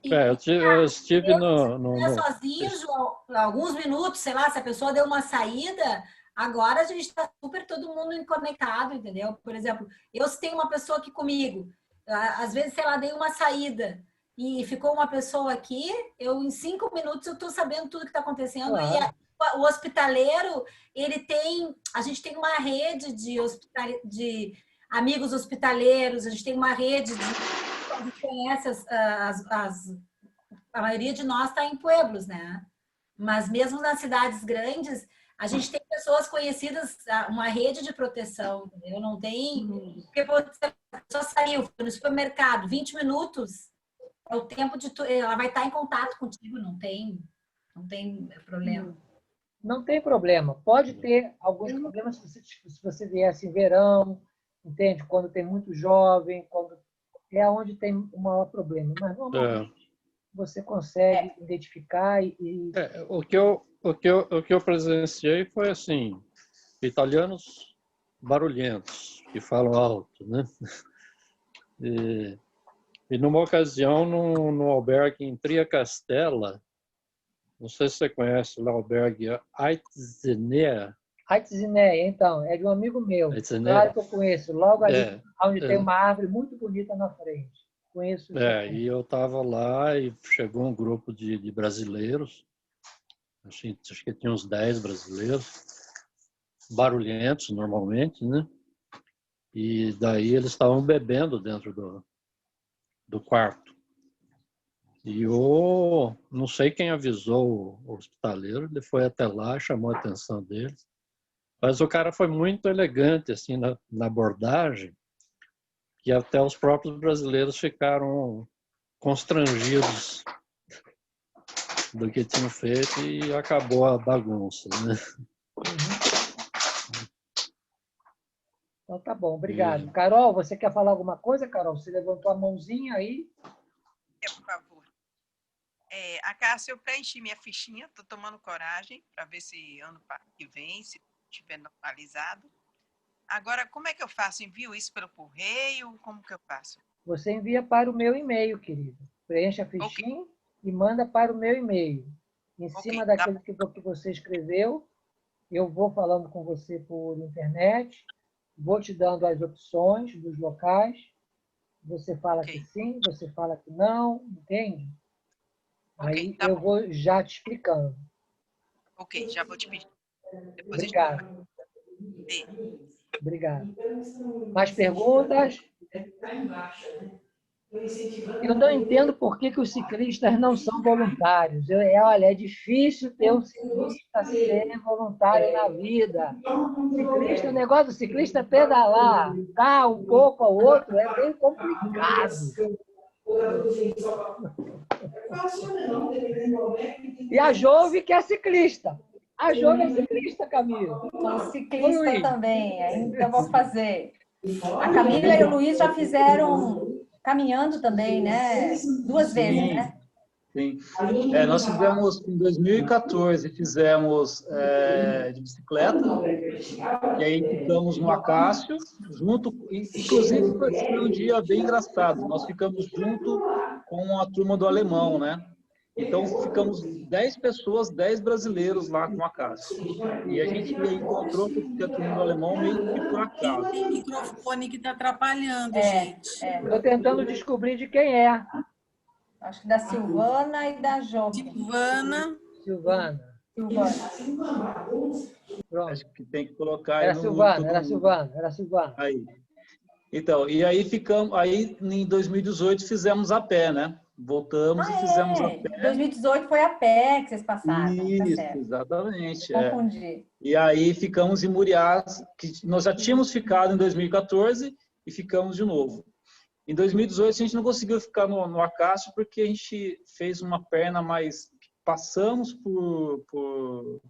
Eu estive no sozinho, João, alguns minutos, sei lá, se a pessoa deu uma saída, agora a gente está super todo mundo conectado, entendeu? Por exemplo, eu se tenho uma pessoa aqui comigo, às vezes, sei lá, dei uma saída e ficou uma pessoa aqui, em 5 minutos eu estou sabendo tudo que está acontecendo. Claro. E o hospitaleiro, a gente tem uma rede de amigos hospitaleiros, a gente tem uma rede a gente conhece a maioria de nós está em pueblos, né? Mas mesmo nas cidades grandes, a gente tem pessoas conhecidas, uma rede de proteção, entendeu? Não tem... Porque a pessoa saiu, foi no supermercado, 20 minutos, é o tempo ela vai estar em contato contigo, não tem problema. Não tem problema. Pode ter alguns problemas se você viesse em verão, entende? Quando tem muito jovem, quando é onde tem o maior problema. Mas normalmente você consegue identificar O que eu presenciei foi assim, italianos barulhentos, que falam alto, né? E numa ocasião, no albergue em Triacastela, não sei se você conhece lá o albergue Aitzinea. Aitzinea, então, é de um amigo meu. Claro que eu conheço. Logo ali, onde tem uma árvore muito bonita na frente. Conheço. E eu estava lá e chegou um grupo de brasileiros, acho que tinha uns 10 brasileiros, barulhentos normalmente, né? E daí eles estavam bebendo dentro do quarto. E eu não sei quem avisou o hospitaleiro, ele foi até lá, chamou a atenção deles. Mas o cara foi muito elegante assim na abordagem, que até os próprios brasileiros ficaram constrangidos do que tinham feito e acabou a bagunça, né? Então tá bom, obrigado. Carol, você quer falar alguma coisa, Carol? Você levantou a mãozinha aí? Por favor. A Cássia, eu preenchi minha fichinha, estou tomando coragem para ver se ano que vem, se estiver normalizado. Agora, como é que eu faço? Envio isso pelo correio? Como que eu faço? Você envia para o meu e-mail, querido. Preenche a fichinha e manda para o meu e-mail. Em cima daquilo que você escreveu, eu vou falando com você por internet, vou te dando as opções dos locais, você fala que sim, você fala que não, entende? Aí eu vou já te explicando. Ok, já vou te pedir. Depois obrigado. Obrigado. Mais perguntas? Eu não entendo por que os ciclistas não são voluntários. Olha, é difícil ter um ciclista ser voluntário na vida. Ciclista, o negócio do ciclista é pedalar, dar um pouco ao outro é bem complicado. E a Jove que é ciclista. A Jove é ciclista, Camila. Sou ciclista também, ainda vou fazer. A Camila e o Luiz já fizeram caminhando também, né? 2 vezes, né? Sim. Nós fizemos em 2014, fizemos de bicicleta, e aí ficamos no Acácio, junto, inclusive foi um dia bem engraçado, nós ficamos junto com a turma do alemão, né? Então ficamos 10 pessoas, 10 brasileiros lá com a Acácio. E a gente encontrou a turma do alemão meio que por acaso. Tem microfone que está atrapalhando, gente. Estou tentando descobrir de quem é. Acho que da Silvana e da Jove. Silvana. Pronto. Acho que tem que colocar era Silvana. Aí. Então, e aí ficamos, aí em 2018 fizemos a pé, né? Voltamos e fizemos a pé. 2018 foi a pé que vocês passaram. Isso, tá exatamente. Confundi. E aí ficamos em Muriás, que nós já tínhamos ficado em 2014, e ficamos de novo. Em 2018, a gente não conseguiu ficar no Acácio porque a gente fez uma perna mais... Passamos por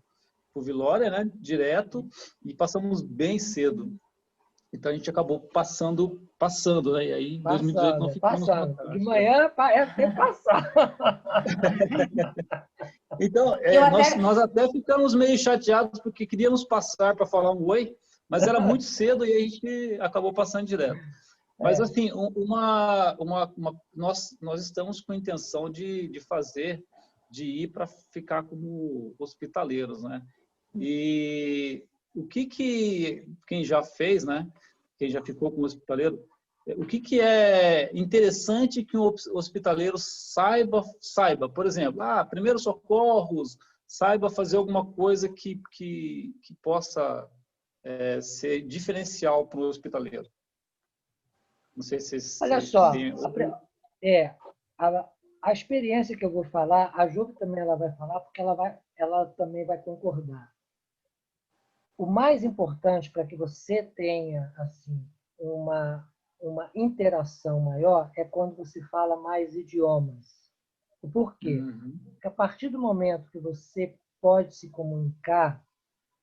Vilória, né, direto, e passamos bem cedo. Então, a gente acabou passando, né? E aí, em 2018, não ficamos no Acácio. De manhã é até passar. Então, nós até ficamos meio chateados porque queríamos passar para falar um oi, mas era muito cedo e a gente acabou passando direto. Mas, assim, nós estamos com a intenção de ir para ficar como hospitaleiros, né? E o que quem já fez, né? Quem já ficou como hospitaleiro, o que é interessante que um hospitaleiro saiba, por exemplo, primeiros socorros, saiba fazer alguma coisa que possa ser diferencial para o hospitaleiro. Não sei se... Olha só, a experiência que eu vou falar, a Júlia também ela vai falar, porque ela também vai concordar. O mais importante para que você tenha assim, uma interação maior é quando você fala mais idiomas. Por quê? Porque a partir do momento que você pode se comunicar,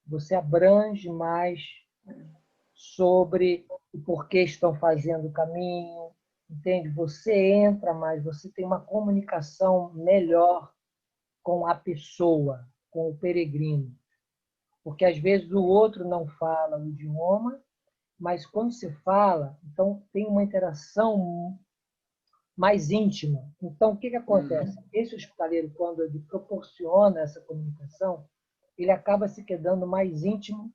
você abrange mais sobre o porquê estão fazendo o caminho, entende? Você entra mais, você tem uma comunicação melhor com a pessoa, com o peregrino. Porque às vezes o outro não fala o idioma, mas quando você fala, então tem uma interação mais íntima. Então, o que acontece? Esse hospitaleiro, quando ele proporciona essa comunicação, ele acaba se quedando mais íntimo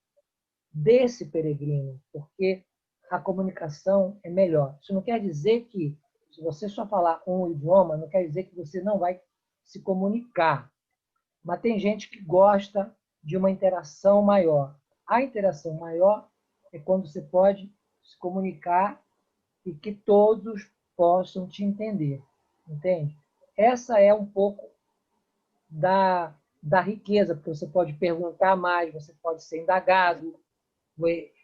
desse peregrino, porque a comunicação é melhor. Isso não quer dizer que, se você só falar um idioma, não quer dizer que você não vai se comunicar. Mas tem gente que gosta de uma interação maior. A interação maior é quando você pode se comunicar e que todos possam te entender. Entende? Essa é um pouco da riqueza, porque você pode perguntar mais, você pode ser indagado,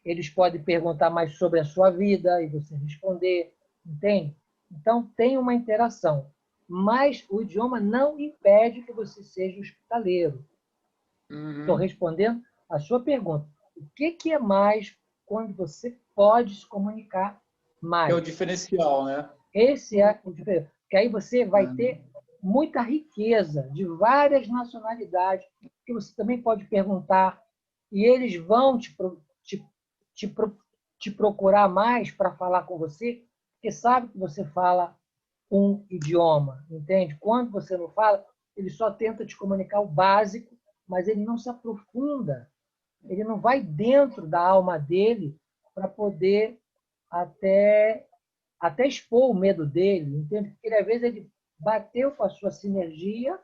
eles podem perguntar mais sobre a sua vida e você responder, entende? Então, tem uma interação. Mas o idioma não impede que você seja hospitaleiro. Estou respondendo a sua pergunta. O que é mais quando você pode se comunicar mais? É o diferencial, né? Esse é o diferencial. Porque aí você vai ter muita riqueza de várias nacionalidades, que você também pode perguntar, e eles vão te procurar mais para falar com você, porque sabe que você fala um idioma, entende? Quando você não fala, ele só tenta te comunicar o básico, mas ele não se aprofunda, ele não vai dentro da alma dele para poder até expor o medo dele, entende? Porque às vezes ele bateu com a sua sinergia,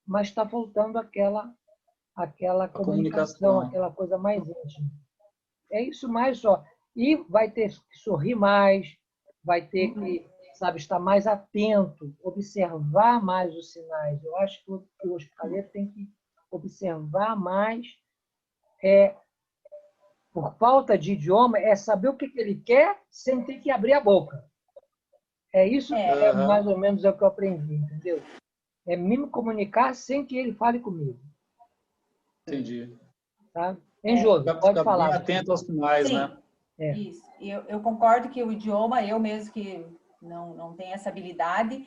mas está faltando aquela comunicação, aquela coisa mais íntima. É isso mais só. E vai ter que sorrir mais, vai ter que, estar mais atento, observar mais os sinais. Eu acho que o hospitaleiro tem que observar mais, por falta de idioma, é saber o que ele quer sem ter que abrir a boca. É isso que mais ou menos é o que eu aprendi, entendeu? É me comunicar sem que ele fale comigo. Entendi. Tá? Jô, pode falar. Bem atento aos sinais, né? Isso. Eu concordo que o idioma, eu mesmo que não tenho essa habilidade,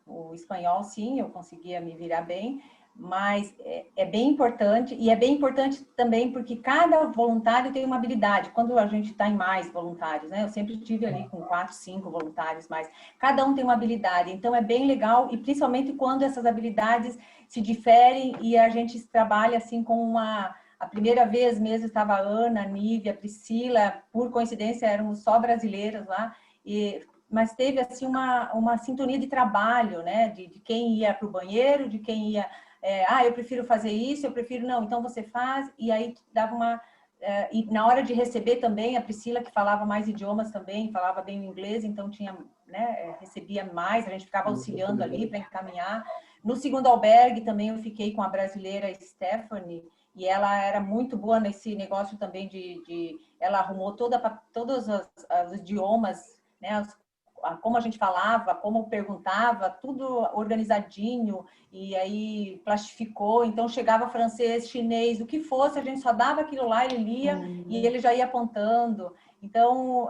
o espanhol, sim, eu conseguia me virar bem, mas é bem importante, e é bem importante também porque cada voluntário tem uma habilidade. Quando a gente está em mais voluntários, né? Eu sempre estive ali com 4, 5 voluntários, mas cada um tem uma habilidade, então é bem legal, e principalmente quando essas habilidades se diferem e a gente trabalha assim com a primeira vez mesmo estava a Ana, a Nívia, a Priscila, por coincidência éramos só brasileiras lá, mas teve assim uma sintonia de trabalho, né? De quem ia para o banheiro, de quem ia... eu prefiro fazer isso, eu prefiro... Não, então você faz, e aí dava uma... e na hora de receber também, a Priscila, que falava mais idiomas também, falava bem o inglês, então tinha, né, recebia mais, a gente ficava auxiliando ali para encaminhar. No segundo albergue também eu fiquei com a brasileira Stephanie, e ela era muito boa nesse negócio também ela arrumou todos os idiomas, né? Como a gente falava, como perguntava, tudo organizadinho, e aí plastificou, então chegava francês, chinês, o que fosse, a gente só dava aquilo lá, ele lia, e ele já ia apontando. Então,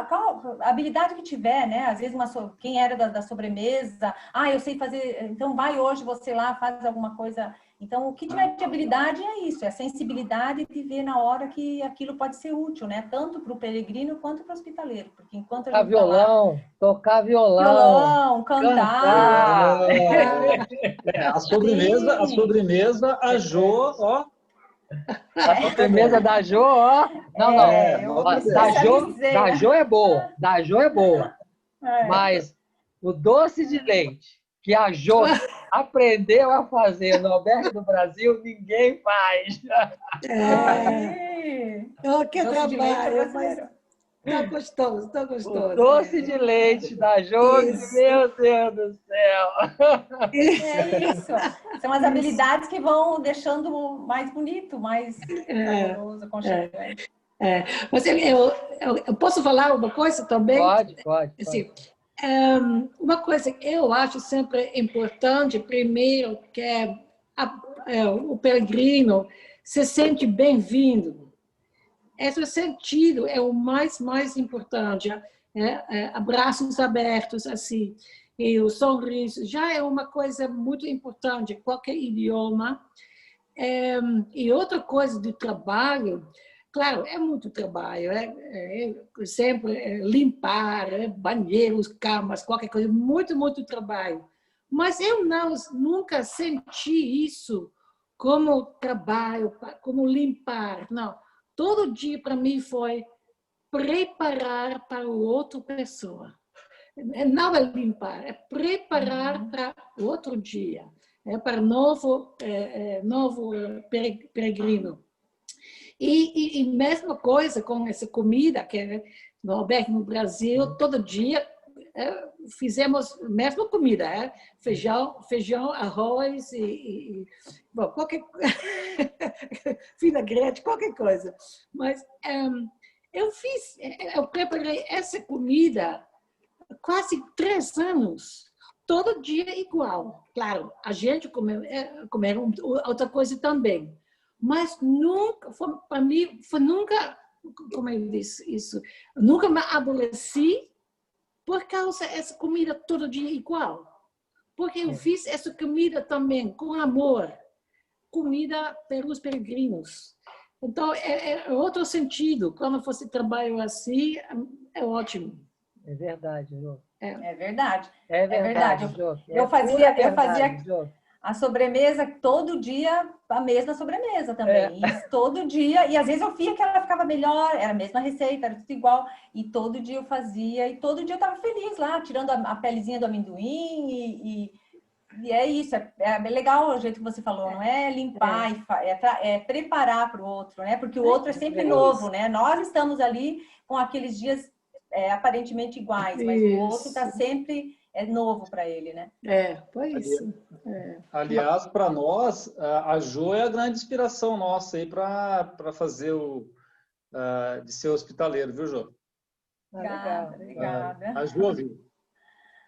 qual a habilidade que tiver, né? Às vezes, quem era da sobremesa, eu sei fazer, então vai hoje você lá, faz alguma coisa. Então, o que tiver de habilidade é isso, é a sensibilidade de ver na hora que aquilo pode ser útil, né? Tanto para o peregrino quanto para o hospitaleiro. Porque enquanto a gente tocar violão, cantar. A sobremesa, a Jo, ó. A sobremesa da Jo, ó. Da Jo é boa. Da Jo é boa. Mas o doce de leite que a Jo aprendeu a fazer no Albergue do Brasil, ninguém faz. Que trabalho, mas tá gostoso, tá gostoso. O doce de leite da Jo, meu Deus do céu. É isso. São as habilidades que vão deixando mais bonito, mais saboroso, aconchegante. Mas eu posso falar uma coisa também? Pode. Assim, uma coisa que eu acho sempre importante, primeiro, que o peregrino se sente bem-vindo. Esse sentido é o mais importante. Abraços abertos, assim, e o sorriso já é uma coisa muito importante, qualquer idioma. E outra coisa do trabalho, claro, é muito trabalho, sempre limpar banheiros, camas, qualquer coisa, muito trabalho. Mas eu nunca senti isso como trabalho, como limpar, não. Todo dia para mim foi preparar para outra pessoa. Não é limpar, é preparar para outro dia, para novo peregrino. E mesma coisa com essa comida, que no albergue no Brasil, todo dia fizemos a mesma comida, feijão, arroz bom, qualquer vinagrete, qualquer coisa. Mas eu preparei essa comida quase 3 anos, todo dia igual. Claro, a gente comeu outra coisa também. Mas nunca, para mim, nunca, como eu disse isso, nunca me aborreci por causa dessa comida todo dia igual. Porque eu fiz essa comida também com amor, comida pelos peregrinos. Então, é outro sentido. Quando você trabalha assim, é ótimo. É verdade, Jô. É verdade. É verdade, Jô. Eu fazia a sobremesa todo dia, a mesma sobremesa também. E todo dia, e às vezes eu via que ela ficava melhor, era a mesma receita, era tudo igual. E todo dia eu fazia, e todo dia eu estava feliz lá, tirando a pelezinha do amendoim. E é isso, é legal o jeito que você falou, não é limpar, é preparar para o outro, né? Porque o outro é sempre novo, né? Nós estamos ali com aqueles dias aparentemente iguais, mas o outro está sempre novo para ele, né? Foi isso. Aliás, para nós, a Jo é a grande inspiração nossa aí para fazer de ser hospitaleiro, viu, Jo? Obrigada. A Jo, viu?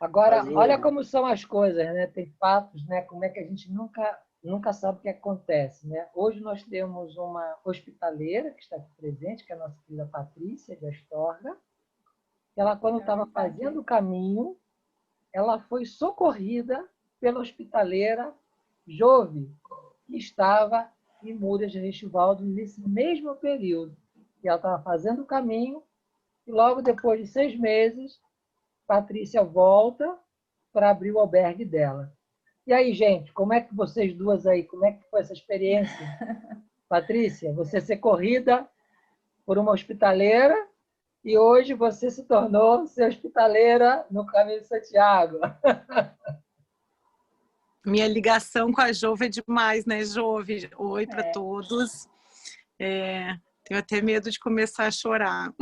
Agora, olha como são as coisas, né? Tem fatos, né? Como é que a gente nunca sabe o que acontece, né? Hoje nós temos uma hospitaleira que está aqui presente, que é a nossa filha Patrícia, de Astorga. Ela, quando estava fazendo o caminho, ela foi socorrida pela hospitaleira Jove, que estava em Múrias de Richivaldo nesse mesmo período. E ela estava fazendo o caminho e logo depois de 6 meses, Patrícia volta para abrir o albergue dela. E aí, gente, como é que vocês duas aí, como é que foi essa experiência? Patrícia, você ser corrida por uma hospitaleira e hoje você se tornou ser hospitaleira no Caminho de Santiago. Minha ligação com a Jove é demais, né, Jove? Oi para todos. Tenho até medo de começar a chorar.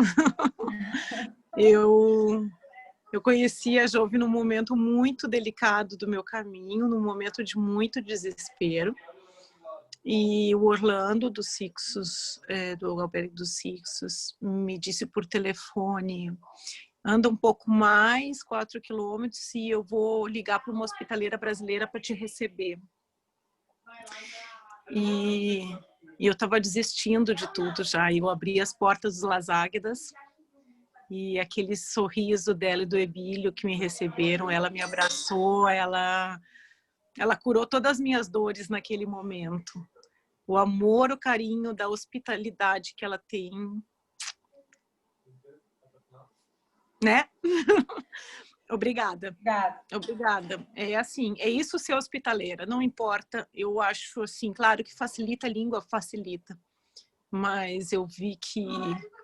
Eu conheci a Jove num momento muito delicado do meu caminho, num momento de muito desespero. E o Orlando, do Sixus, do Albergue dos Sixus, me disse por telefone, anda um pouco mais, 4 quilômetros, e eu vou ligar para uma hospitaleira brasileira para te receber. E eu estava desistindo de tudo já. Eu abri as portas dos Las Águidas e aquele sorriso dela e do Ebílio que me receberam, ela me abraçou, ela curou todas as minhas dores naquele momento. O amor, o carinho, da hospitalidade que ela tem, né? Obrigada. Obrigada. É assim, é isso ser hospitaleira, não importa. Eu acho assim, claro que facilita a língua, facilita. Mas eu vi que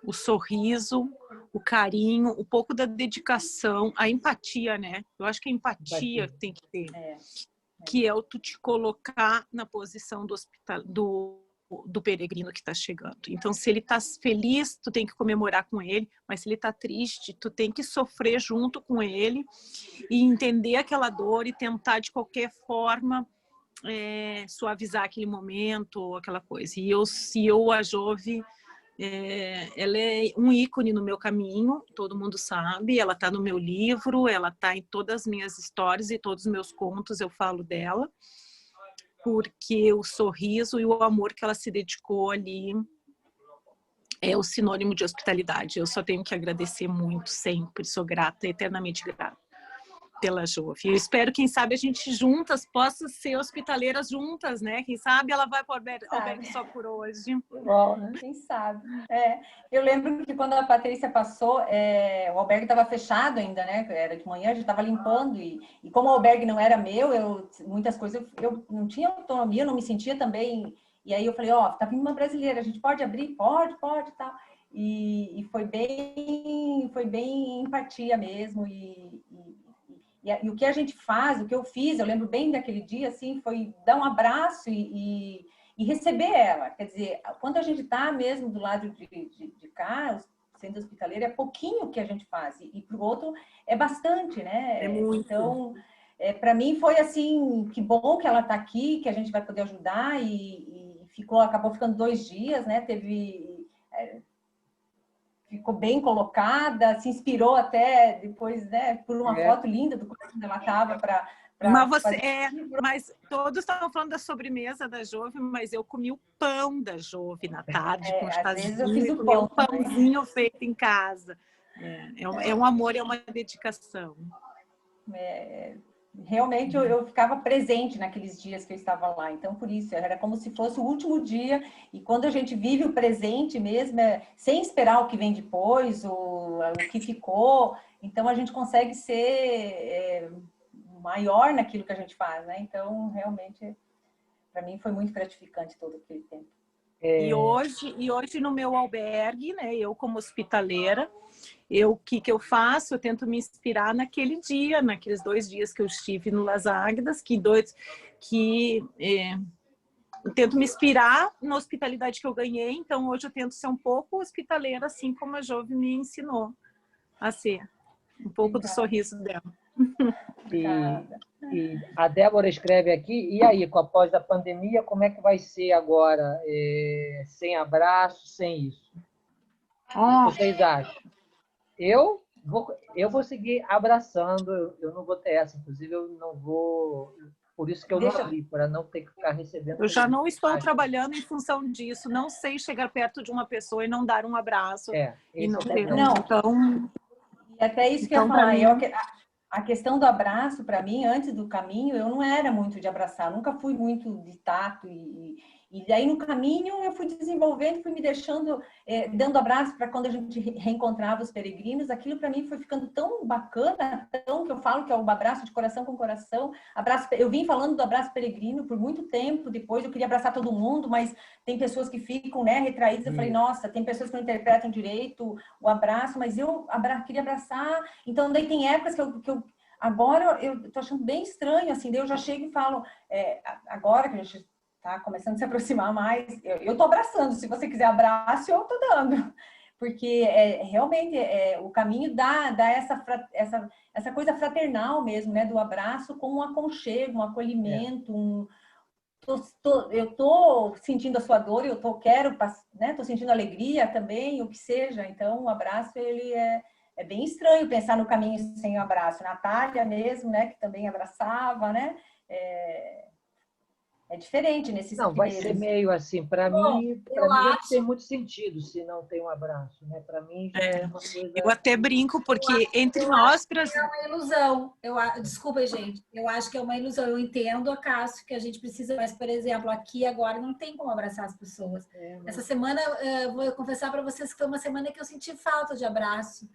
o sorriso, o carinho, um pouco da dedicação, a empatia, né? Eu acho que a empatia tem que ter. Que é o tu te colocar na posição do peregrino que está chegando. Então, se ele está feliz, tu tem que comemorar com ele, mas se ele está triste, tu tem que sofrer junto com ele e entender aquela dor e tentar, de qualquer forma, suavizar aquele momento, aquela coisa. E a Jove, ela é um ícone no meu caminho, todo mundo sabe, ela está no meu livro, ela está em todas as minhas histórias e todos os meus contos eu falo dela, porque o sorriso e o amor que ela se dedicou ali é o sinônimo de hospitalidade. Eu só tenho que agradecer muito, sempre, sou grata, eternamente grata pela Jove. Eu espero, quem sabe, a gente juntas possa ser hospitaleiras juntas, né? Quem sabe ela vai para o albergue só por hoje. Bom, né? Quem sabe. Eu lembro que quando a Patrícia passou, o albergue estava fechado ainda, né? Era de manhã, a gente estava limpando e como o albergue não era meu, muitas coisas eu não tinha autonomia, eu não me sentia também. E aí eu falei, tá vindo uma brasileira, a gente pode abrir? Pode, tal. E foi bem empatia mesmo e o que a gente faz, o que eu fiz, eu lembro bem daquele dia, assim, foi dar um abraço e receber ela. Quer dizer, quando a gente está mesmo do lado de cá, sendo hospitaleira, é pouquinho que a gente faz. E para o outro é bastante, né? É muito. Então, para mim foi assim, que bom que ela está aqui, que a gente vai poder ajudar e acabou ficando 2 dias, né? Ficou bem colocada, se inspirou até depois, né, por uma foto linda do corpo onde ela estava para mas todos estavam falando da sobremesa da Jove, mas eu comi o pão da Jove na tarde, com às vezes eu fiz o pão, um pãozinho feito em casa. É um amor, é uma dedicação. Realmente eu ficava presente naqueles dias que eu estava lá, então por isso era como se fosse o último dia. E quando a gente vive o presente mesmo, sem esperar o que vem depois, o que ficou, então a gente consegue ser maior naquilo que a gente faz, né? Então realmente para mim foi muito gratificante todo aquele tempo. E hoje no meu albergue, né, eu como hospitaleira, o que eu faço? Eu tento me inspirar naquele dia, naqueles 2 dias que eu estive no Las Águidas, tento me inspirar na hospitalidade que eu ganhei. Então hoje eu tento ser um pouco hospitaleira, assim como a Jove me ensinou a ser, um pouco do sorriso dela. E a Débora escreve aqui, e aí, após a pandemia, como é que vai ser agora? Sem abraço, sem isso? O que vocês acham? Eu vou seguir abraçando, eu não vou ter essa, inclusive eu não vou... Por isso que eu não abri, para não ter que ficar recebendo... Eu já não estou trabalhando em função disso, não sei chegar perto de uma pessoa e não dar um abraço. E não ter, então... E até isso que eu ia falar, a questão do abraço, para mim, antes do caminho, eu não era muito de abraçar, nunca fui muito de tato. E daí, no caminho, eu fui desenvolvendo, fui me deixando, dando abraço para quando a gente reencontrava os peregrinos. Aquilo, para mim, foi ficando tão bacana, tão que eu falo que é um abraço de coração com coração. Eu vim falando do abraço peregrino por muito tempo, depois eu queria abraçar todo mundo, mas tem pessoas que ficam, né, retraídas. Eu falei, nossa, tem pessoas que não interpretam direito o abraço, mas eu queria abraçar. Então, daí tem épocas que eu agora eu tô achando bem estranho, assim, daí eu já chego e falo, agora que a gente tá começando a se aproximar mais, eu tô abraçando, se você quiser abraço, eu tô dando, porque realmente o caminho dá essa coisa fraternal mesmo, né, do abraço com um aconchego, um acolhimento, eu tô sentindo a sua dor, eu quero, né? Tô sentindo alegria também, o que seja. Então, o abraço, ele é bem estranho pensar no caminho sem o abraço. Natália mesmo, né? Que também abraçava, né? É diferente nesses Não, vai ser meio assim. Para mim tem muito sentido se não tem um abraço, né? Para mim já é uma coisa. Eu até brinco porque entre nós brasileiros. É uma ilusão. Desculpa, gente. Eu acho que é uma ilusão. Eu entendo, Cássio, que a gente precisa, mas, por exemplo, aqui agora não tem como abraçar as pessoas. Essa semana, vou confessar para vocês que foi uma semana que eu senti falta de abraço.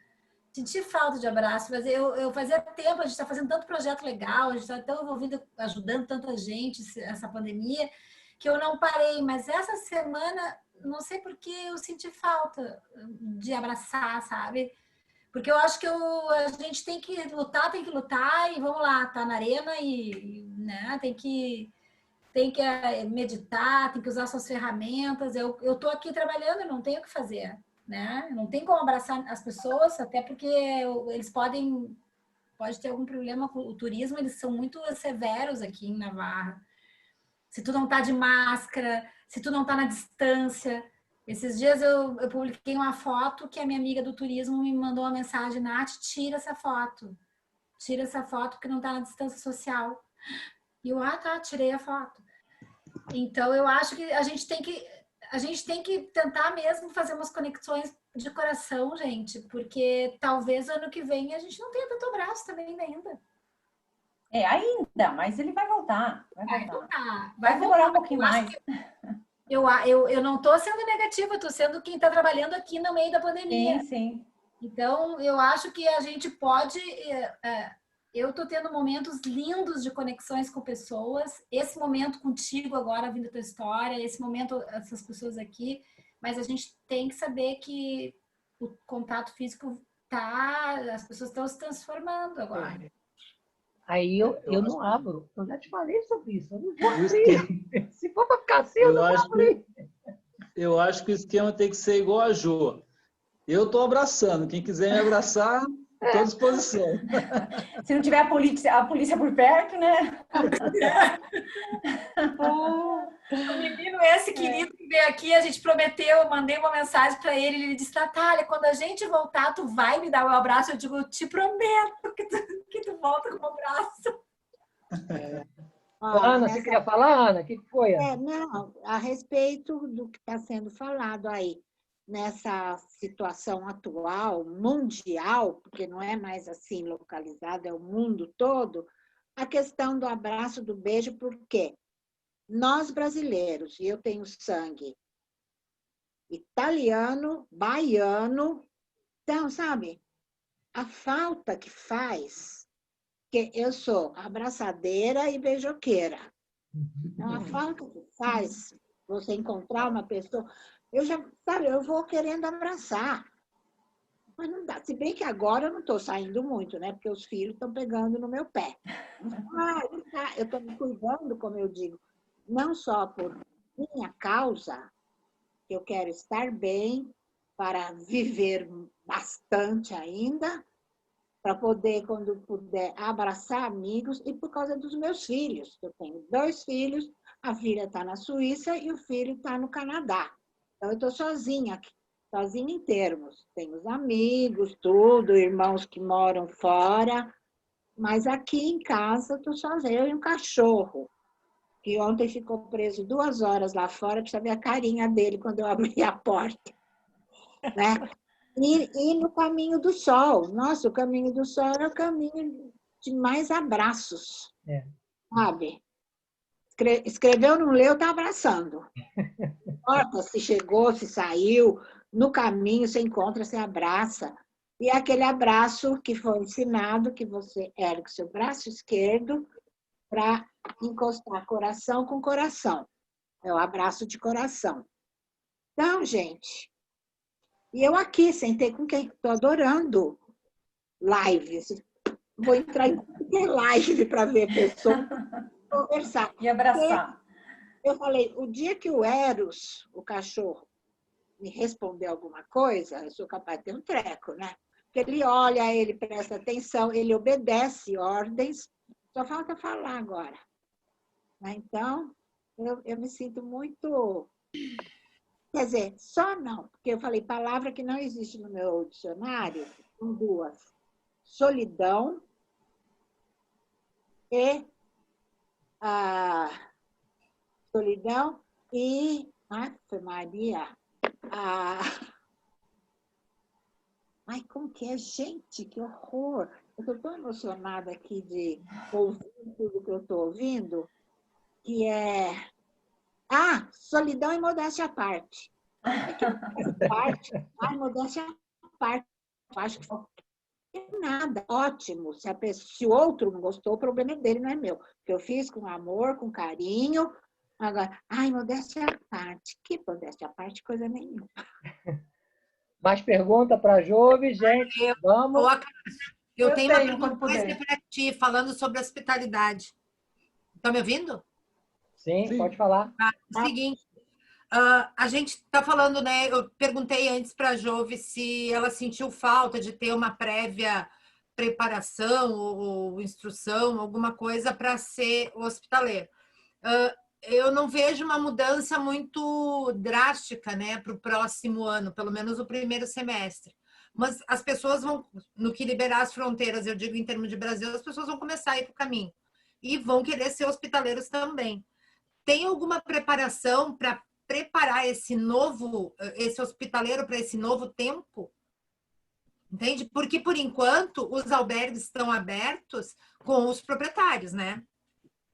Mas eu fazia tempo, a gente está fazendo tanto projeto legal, a gente está tão envolvido, ajudando tanta gente, essa pandemia, que eu não parei. Mas essa semana, não sei por que eu senti falta de abraçar, sabe? Porque eu acho que a gente tem que lutar e vamos lá, tá na arena e né, tem que meditar, tem que usar suas ferramentas. Eu tô aqui trabalhando e não tenho o que fazer. Né? Não tem como abraçar as pessoas, até porque eles pode ter algum problema com o turismo, eles são muito severos aqui em Navarra. Se tu não tá de máscara, se tu não tá na distância. Esses dias eu publiquei uma foto que a minha amiga do turismo me mandou uma mensagem: Nath, tira essa foto porque não tá na distância social. E eu, tá, tirei a foto. Então eu acho que a gente tem que tentar mesmo fazer umas conexões de coração, gente, porque talvez ano que vem a gente não tenha tanto abraço também ainda. Ainda, mas ele vai voltar. Vai demorar um pouquinho mais. Eu não estou sendo negativa, estou sendo quem está trabalhando aqui no meio da pandemia. Sim. Então, eu acho que a gente pode... Eu estou tendo momentos lindos de conexões com pessoas. Esse momento contigo agora, vindo a tua história, esse momento, essas pessoas aqui. Mas a gente tem que saber que o contato físico as pessoas estão se transformando agora. Aí eu não abro. Eu já te falei sobre isso. Eu não vou abrir. Se for para ficar assim, eu não vou abrir. Eu acho que o esquema tem que ser igual a Jô. Eu estou abraçando. Quem quiser me abraçar... Estou à disposição. Se não tiver a polícia por perto, né? O menino esse querido que veio aqui, a gente prometeu, eu mandei uma mensagem para ele, ele disse: Natália, quando a gente voltar, tu vai me dar o abraço? Eu digo: eu te prometo que tu volta com o abraço. Ana, você queria falar, Ana? O que foi? Não, a respeito do que está sendo falado aí. Nessa situação atual, mundial, porque não é mais assim localizado, é o mundo todo, a questão do abraço, do beijo, porque nós brasileiros, e eu tenho sangue italiano, baiano, então, sabe, a falta que faz, que eu sou abraçadeira e beijoqueira, então, a falta que faz você encontrar uma pessoa... eu vou querendo abraçar. Mas não dá. Se bem que agora eu não estou saindo muito, né? Porque os filhos estão pegando no meu pé. Eu estou me cuidando, como eu digo, não só por minha causa, que eu quero estar bem, para viver bastante ainda, para poder, quando puder, abraçar amigos, e por causa dos meus filhos. Eu tenho 2 filhos, a filha está na Suíça e o filho está no Canadá. Então, eu estou sozinha em termos. Tenho os amigos, tudo, irmãos que moram fora, mas aqui em casa eu estou sozinha. Eu e um cachorro, que ontem ficou preso 2 horas lá fora, precisa ver a carinha dele quando eu abri a porta. Né? E no Caminho do Sol. Nossa, o Caminho do Sol é o caminho de mais abraços. Sabe? Escreveu, não leu, está abraçando. Não importa se chegou, se saiu, no caminho você encontra, você abraça. E é aquele abraço que foi ensinado, que você ergue seu braço esquerdo para encostar coração com coração. É o abraço de coração. Então, gente, e eu aqui, sentei com quem? Estou adorando live. Vou entrar em qualquer live para ver pessoas. Conversar. E abraçar. Eu falei, o dia que o Eros, o cachorro, me responder alguma coisa, eu sou capaz de ter um treco, né? Porque ele olha, ele presta atenção, ele obedece ordens, só falta falar agora. Então, Eu me sinto muito... Quer dizer, só não, porque eu falei palavra que não existe no meu dicionário, são duas. Solidão e... solidão e... Ave Maria! Ai, como que é? Gente, que horror! Eu estou tão emocionada aqui de ouvir tudo que eu estou ouvindo, que é... solidão e modéstia à parte. Modéstia à parte. Acho que não é nada. Ótimo. Se o outro não gostou, o problema é dele, não é meu. Porque eu fiz com amor, com carinho. Agora, modéstia à parte. Que modéstia à parte? Coisa nenhuma. Mais pergunta para a Jove, gente? Vamos. Eu tenho uma pergunta para ti, falando sobre hospitalidade. Está me ouvindo? Sim, pode falar. Seguinte, a gente está falando, né? Eu perguntei antes para a Jove se ela sentiu falta de ter uma prévia preparação ou instrução, alguma coisa para ser hospitaleiro. Eu não vejo uma mudança muito drástica, né, para o próximo ano, pelo menos o primeiro semestre. Mas as pessoas vão, no que liberar as fronteiras, eu digo em termos de Brasil, as pessoas vão começar a ir para o caminho e vão querer ser hospitaleiros também. Tem alguma preparação para preparar esse hospitaleiro para esse novo tempo? Entende? Porque, por enquanto, os albergues estão abertos com os proprietários, né?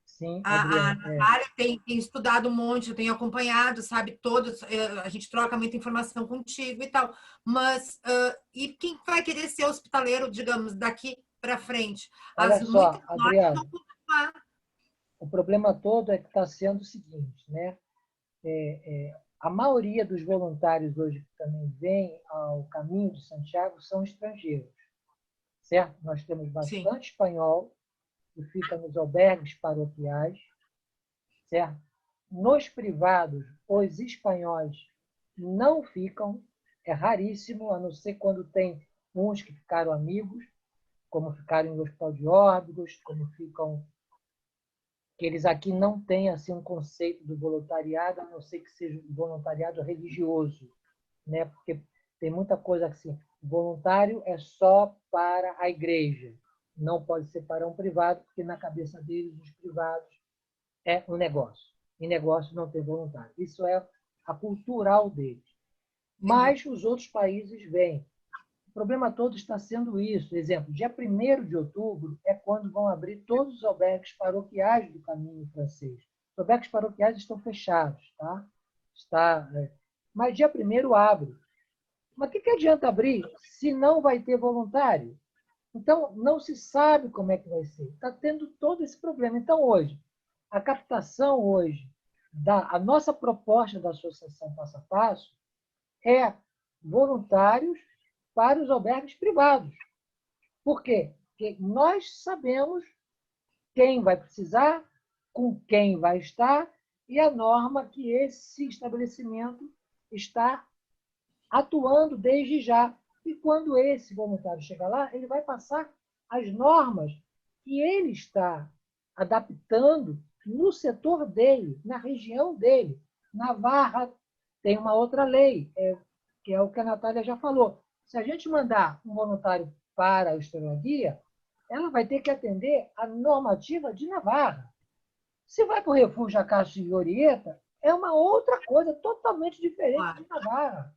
Sim, a Natália tem estudado um monte, eu tenho acompanhado, sabe, todos, a gente troca muita informação contigo e tal, mas e quem vai querer ser hospitaleiro, digamos, daqui para frente? Olha só, Adriana, o problema todo é que está sendo o seguinte, né? A maioria dos voluntários hoje que também vêm ao caminho de Santiago são estrangeiros, certo? Nós temos bastante espanhol que fica nos albergues paroquiais, certo? Nos privados, os espanhóis não ficam, é raríssimo, a não ser quando tem uns que ficaram amigos, como ficaram em Hospital de Óbidos, como ficam... que eles aqui não têm assim, um conceito do voluntariado, a não ser que seja um voluntariado religioso, né? Porque tem muita coisa assim, voluntário é só para a igreja, não pode ser para um privado, porque na cabeça deles, os privados é um negócio. E negócio não tem voluntário. Isso é a cultural deles. Mas os outros países vêm. O problema todo está sendo isso. Exemplo, dia 1º de outubro é quando vão abrir todos os albergues paroquiais do caminho francês. Os albergues paroquiais estão fechados, tá? Mas dia 1º abre. Mas o que adianta abrir se não vai ter voluntário? Então, não se sabe como é que vai ser. Está tendo todo esse problema. Então, hoje, a captação hoje, a nossa proposta da Associação Passo a Passo é voluntários para os albergues privados. Por quê? Porque nós sabemos quem vai precisar, com quem vai estar e a norma que esse estabelecimento está atuando desde já. E quando esse voluntário chegar lá, ele vai passar as normas que ele está adaptando no setor dele, na região dele. Navarra tem uma outra lei, que é o que a Natália já falou. Se a gente mandar um voluntário para a Estrenaria, ela vai ter que atender a normativa de Navarra. Se vai para o refúgio Acácio de Orieta, é uma outra coisa totalmente diferente de Navarra.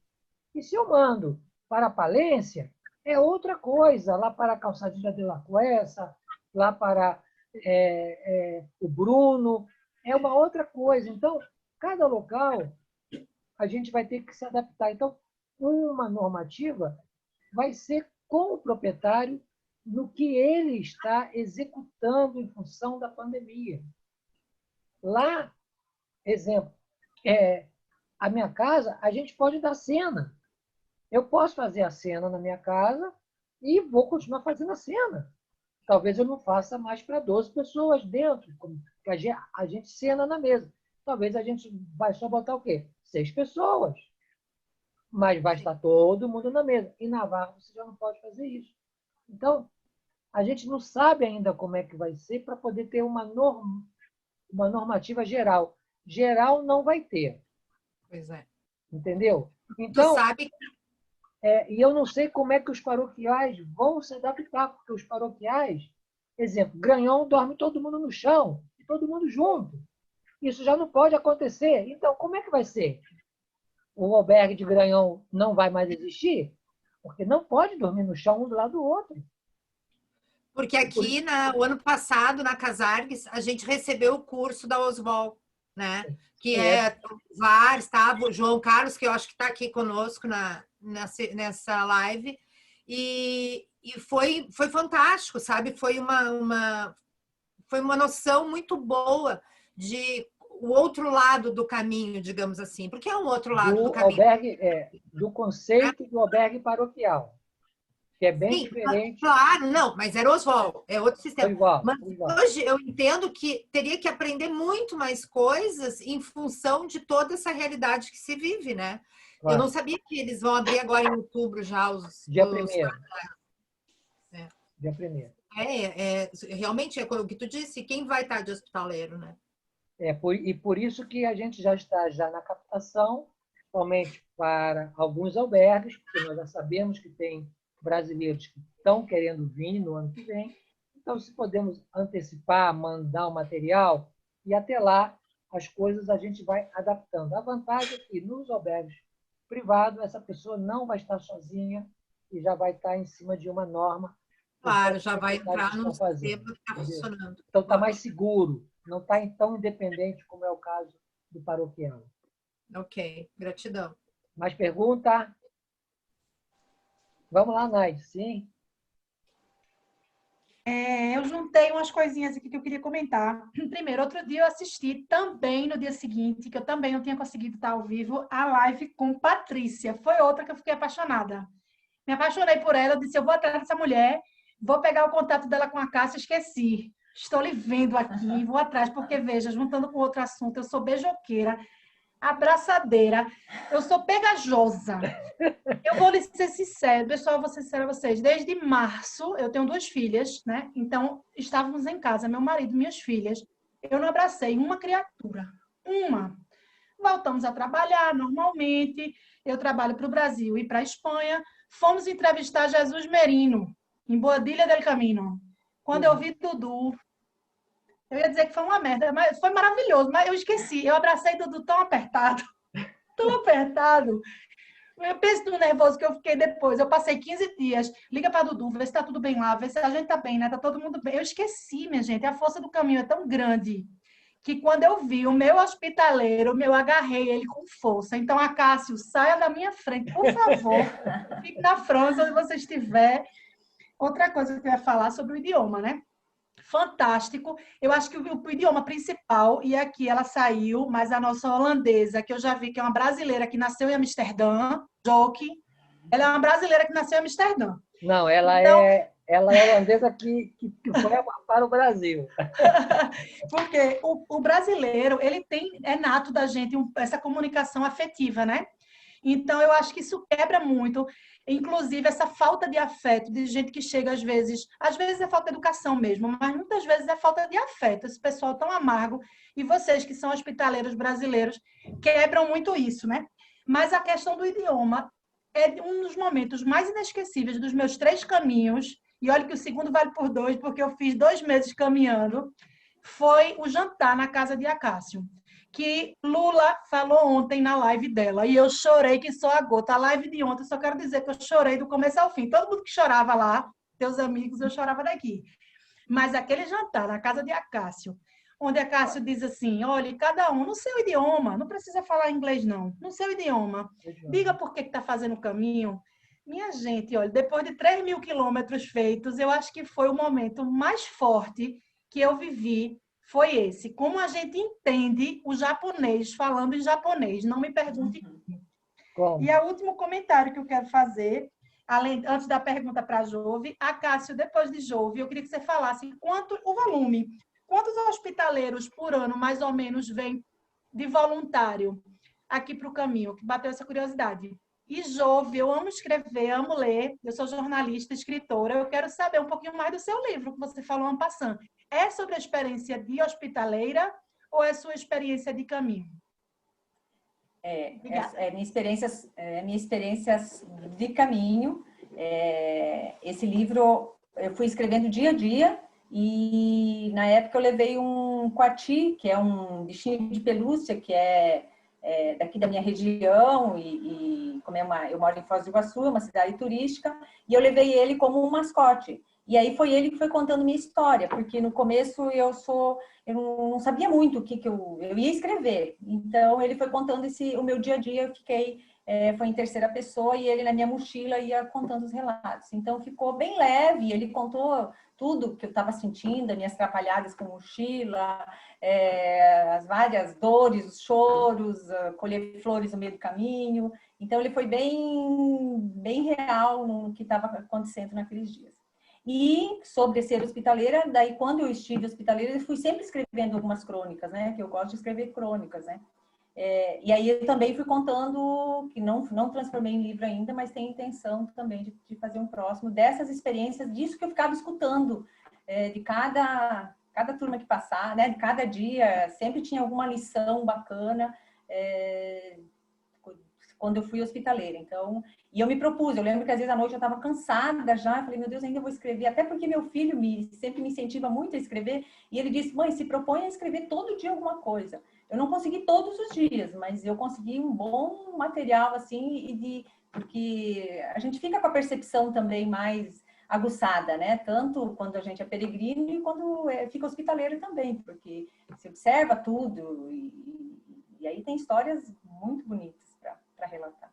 E se eu mando para a Palência, é outra coisa, lá para a Calçadilha de la Cuesta, lá para o Bruno, é uma outra coisa. Então, cada local, a gente vai ter que se adaptar. Então, uma normativa vai ser com o proprietário no que ele está executando em função da pandemia. Lá, exemplo, a minha casa, a gente pode dar cena. Eu posso fazer a cena na minha casa e vou continuar fazendo a cena. Talvez eu não faça mais para 12 pessoas dentro, porque a gente cena na mesa. Talvez a gente vai só botar o quê? 6 pessoas. Mas vai estar todo mundo na mesa. Em Navarra você já não pode fazer isso. Então, a gente não sabe ainda como é que vai ser para poder ter uma normativa geral. geral não vai ter. Pois é. Entendeu? Então, tu sabe... e eu não sei como é que os paroquiais vão se adaptar, porque os paroquiais, exemplo, Granhão dorme todo mundo no chão, todo mundo junto. Isso já não pode acontecer. Então, como é que vai ser? O albergue de Granhão não vai mais existir? Porque não pode dormir no chão um do lado do outro. Porque aqui, o ano passado, na Casargues, a gente recebeu o curso da Oswald, né? Que é o VAR, estava o João Carlos, que eu acho que está aqui conosco nessa live. E foi fantástico, sabe? Foi uma noção muito boa de o outro lado do caminho, digamos assim. Porque é um outro lado do caminho. Do conceito do albergue paroquial, que é bem diferente. Claro, não, mas era Oswald, é outro sistema. Igual. Hoje eu entendo que teria que aprender muito mais coisas em função de toda essa realidade que se vive, né? Claro. Eu não sabia que eles vão abrir agora em outubro já Dia 1º. Dia 1º. Realmente é o que tu disse, quem vai estar de hospitaleiro, né? E por isso que a gente já está na captação, somente para alguns albergues, porque nós já sabemos que tem brasileiros que estão querendo vir no ano que vem. Então, se podemos antecipar, mandar o material, e até lá as coisas a gente vai adaptando. A vantagem é que nos albergues privados, essa pessoa não vai estar sozinha e já vai estar em cima de uma norma. Claro, já vai entrar no sistema que está funcionando. Então, está mais seguro, não está tão independente como é o caso do paroquiano. Ok, gratidão. Mais pergunta? Vamos lá, Naide, sim? Eu juntei umas coisinhas aqui que eu queria comentar. Primeiro, outro dia eu assisti também no dia seguinte, que eu também não tinha conseguido estar ao vivo, a live com Patrícia. Foi outra que eu fiquei apaixonada. Me apaixonei por ela, eu disse, eu vou atrás dessa mulher, vou pegar o contato dela com a Cássia, esqueci. Estou lhe vendo aqui, vou atrás, porque, veja, juntando com outro assunto, eu sou beijoqueira, abraçadeira, eu sou pegajosa. Eu vou lhe ser sincera, pessoal, vou ser sincera a vocês. Desde março, eu tenho 2 filhas, né? Então, estávamos em casa, meu marido, minhas filhas. Eu não abracei uma criatura. Uma. Voltamos a trabalhar normalmente. Eu trabalho para o Brasil e para a Espanha. Fomos entrevistar Jesus Merino, em Boadilha del Camino. Quando eu vi Dudu, eu ia dizer que foi uma merda, mas foi maravilhoso, mas eu esqueci. Eu abracei Dudu tão apertado, tão apertado. Eu penso no nervoso que eu fiquei depois. Eu passei 15 dias. Liga para Dudu, vê se está tudo bem lá, vê se a gente está bem, né? Está todo mundo bem. Eu esqueci, minha gente. A força do caminho é tão grande que quando eu vi o meu hospitaleiro, eu agarrei ele com força. Então, Acácio, saia da minha frente, por favor. Fique na França, onde você estiver. Outra coisa que eu ia falar sobre o idioma, né? Fantástico. Eu acho que o idioma principal, e aqui ela saiu, mas a nossa holandesa, que eu já vi que é uma brasileira que nasceu em Amsterdã, Joke, ela é uma brasileira que nasceu em Amsterdã. Não, ela é holandesa que foi para o Brasil. Porque o brasileiro, ele é nato da gente essa comunicação afetiva, né? Então, eu acho que isso quebra muito, inclusive essa falta de afeto, de gente que chega às vezes é falta de educação mesmo, mas muitas vezes é falta de afeto, esse pessoal tão amargo, e vocês que são hospitaleiros brasileiros quebram muito isso, né? Mas a questão do idioma é um dos momentos mais inesquecíveis dos meus 3 caminhos, e olha que o segundo vale por 2, porque eu fiz 2 meses caminhando, foi o jantar na casa de Acácio, que Lula falou ontem na live dela, e eu chorei que só a gota. A live de ontem, só quero dizer que eu chorei do começo ao fim. Todo mundo que chorava lá, teus amigos, eu chorava daqui. Mas aquele jantar na casa de Acácio, onde Acácio diz assim, olha, cada um no seu idioma, não precisa falar inglês não, no seu idioma, diga por que está fazendo o caminho. Minha gente, olha, depois de 3.000 quilômetros feitos, eu acho que foi o momento mais forte que eu vivi, foi esse. Como a gente entende o japonês falando em japonês, não me pergunte como. E o último comentário que eu quero fazer, antes da pergunta para a Jove, Acácio, depois de Jove, eu queria que você falasse quanto o volume, quantos hospitaleiros por ano, mais ou menos, vêm de voluntário aqui para o caminho, que bateu essa curiosidade. E Jove, eu amo escrever, amo ler, eu sou jornalista, escritora, eu quero saber um pouquinho mais do seu livro, que você falou en passant. É sobre a experiência de hospitaleira ou é sua experiência de caminho? Minha experiência de caminho. Esse livro eu fui escrevendo dia a dia, e na época eu levei um coati, que é um bichinho de pelúcia, que é daqui da minha região, e como eu moro em Foz do Iguaçu, é uma cidade turística, e eu levei ele como um mascote. E aí foi ele que foi contando minha história, porque no começo eu não sabia muito o que eu ia escrever. Então ele foi contando o meu dia a dia, eu fiquei, foi em terceira pessoa, e ele na minha mochila ia contando os relatos. Então ficou bem leve, ele contou tudo que eu estava sentindo, as minhas atrapalhadas com mochila, as várias dores, os choros, colher flores no meio do caminho. Então ele foi bem real no que estava acontecendo naqueles dias. E sobre ser hospitaleira, daí quando eu estive hospitaleira, eu fui sempre escrevendo algumas crônicas, né? Que eu gosto de escrever crônicas, né? E aí eu também fui contando, que não transformei em livro ainda, mas tenho intenção também de fazer um próximo dessas experiências, disso que eu ficava escutando, de cada turma que passar, né? De cada dia, sempre tinha alguma lição bacana, quando eu fui hospitaleira. Então, e eu me propus, eu lembro que às vezes à noite eu estava cansada já, eu falei, meu Deus, ainda vou escrever, até porque meu filho sempre me incentiva muito a escrever, e ele disse, mãe, se propõe a escrever todo dia alguma coisa. Eu não consegui todos os dias, mas eu consegui um bom material, assim, porque a gente fica com a percepção também mais aguçada, né? Tanto quando a gente é peregrino e quando fica hospitaleiro também, porque se observa tudo, e aí tem histórias muito bonitas para relatar.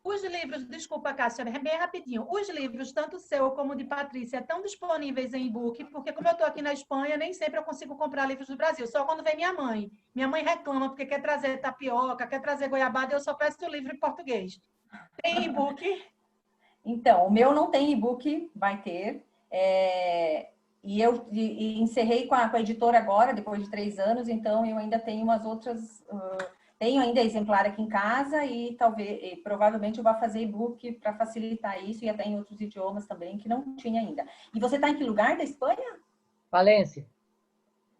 Os livros, desculpa, Cássia, bem rapidinho. Os livros, tanto seu como de Patrícia, estão disponíveis em e-book, porque como eu estou aqui na Espanha, nem sempre eu consigo comprar livros do Brasil, só quando vem minha mãe. Minha mãe reclama porque quer trazer tapioca, quer trazer goiabada, eu só peço o livro em português. Tem e-book? Então, o meu não tem e-book, vai ter. E eu encerrei com a editora agora, depois de 3 anos, então eu ainda tenho umas outras... tenho ainda exemplar aqui em casa e provavelmente eu vou fazer e-book para facilitar isso, e até em outros idiomas também, que não tinha ainda. E você está em que lugar da Espanha? Valência.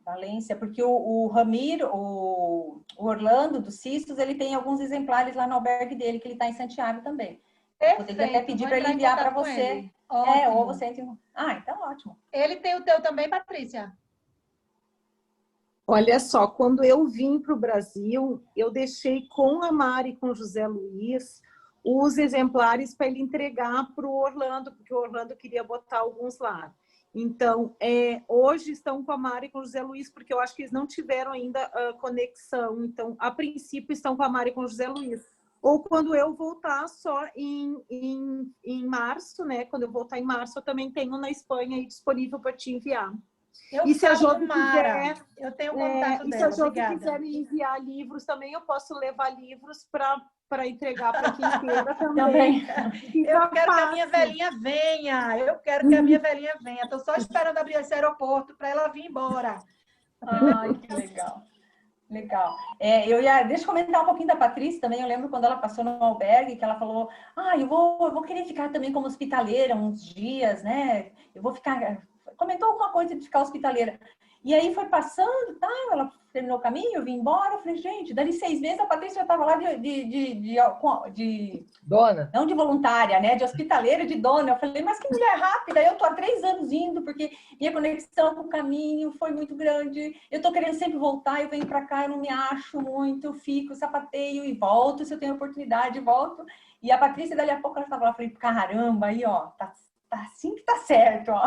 Valência, porque o Ramiro, o Orlando dos Cistos, ele tem alguns exemplares lá no albergue dele, que ele está em Santiago também. Eu poderia até pedir para ele enviar para você. Ou você... então ótimo. Ele tem o teu também, Patrícia? Olha só, quando eu vim para o Brasil, eu deixei com a Mari e com o José Luiz os exemplares para ele entregar para o Orlando, porque o Orlando queria botar alguns lá. Então, hoje estão com a Mari e com o José Luiz, porque eu acho que eles não tiveram ainda conexão. Então, a princípio, estão com a Mari e com o José Luiz. Ou quando eu voltar só em março, né? Quando eu voltar em março, eu também tenho na Espanha aí disponível para te enviar. E se a Jovi quiser, eu tenho contato dela. E se a Jovi quiser me enviar livros também, eu posso levar livros para entregar para quem queira também. Eu quero que a minha velhinha venha. Estou só esperando abrir esse aeroporto para ela vir embora. Ai, que legal. Legal. Deixa eu comentar um pouquinho da Patrícia também. Eu lembro quando ela passou no albergue, que ela falou, eu vou querer ficar também como hospitaleira uns dias, né? Eu vou ficar... Comentou alguma coisa de ficar hospitaleira. E aí foi passando, ela terminou o caminho, eu vim embora. Eu falei, gente, dali 6 meses a Patrícia já estava lá de dona. Não de voluntária, né? De hospitaleira, de dona. Eu falei, mas que mulher rápida. Eu tô há 3 anos indo, porque minha conexão com o caminho foi muito grande. Eu tô querendo sempre voltar, eu venho para cá, eu não me acho muito, eu fico, sapateio e volto, se eu tenho oportunidade, volto. E a Patrícia, dali a pouco, ela estava lá, eu falei, caramba, aí, ó, tá assim que tá certo, ó.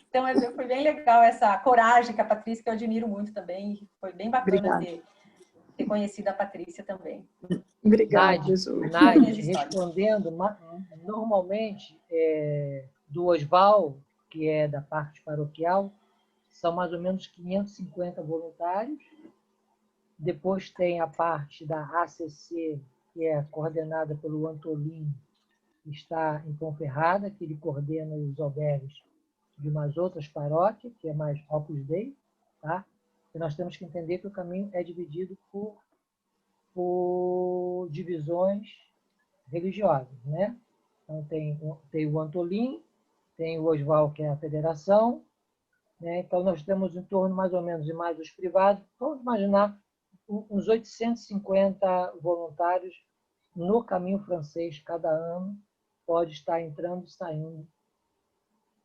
Então, foi bem legal essa coragem que a Patrícia, que eu admiro muito também. Foi bem bacana ter conhecido a Patrícia também. Obrigada, Nádia, respondendo, normalmente, do Osval, que é da parte paroquial, são mais ou menos 550 voluntários. Depois tem a parte da ACC, que é coordenada pelo Antolin, está em Ponferrada, que ele coordena os albergues de umas outras paróquias, que é mais Opus Dei, tá? E nós temos que entender que o caminho é dividido por divisões religiosas, né? Então, tem o Antolin, tem o Osval, que é a federação, né? Então, nós temos em torno, mais ou menos, de mais os privados, vamos imaginar uns 850 voluntários no caminho francês cada ano, pode estar entrando e saindo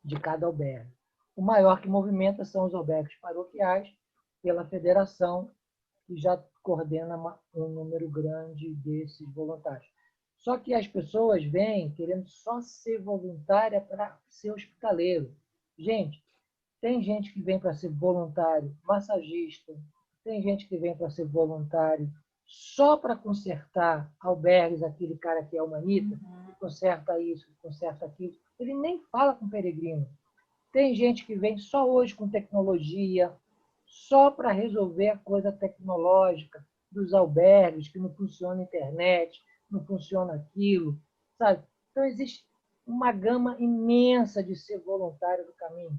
de cada albergue. O maior que movimenta são os albergues paroquiais, pela federação, que já coordena um número grande desses voluntários. Só que as pessoas vêm querendo só ser voluntária para ser hospitaleiro. Gente, tem gente que vem para ser voluntário massagista, tem gente que vem para ser voluntário só para consertar albergues, aquele cara que é humanita, que conserta isso, que conserta aquilo. Ele nem fala com o peregrino. Tem gente que vem só hoje com tecnologia, só para resolver a coisa tecnológica dos albergues, que não funciona a internet, não funciona aquilo, sabe? Então, existe uma gama imensa de ser voluntário do caminho.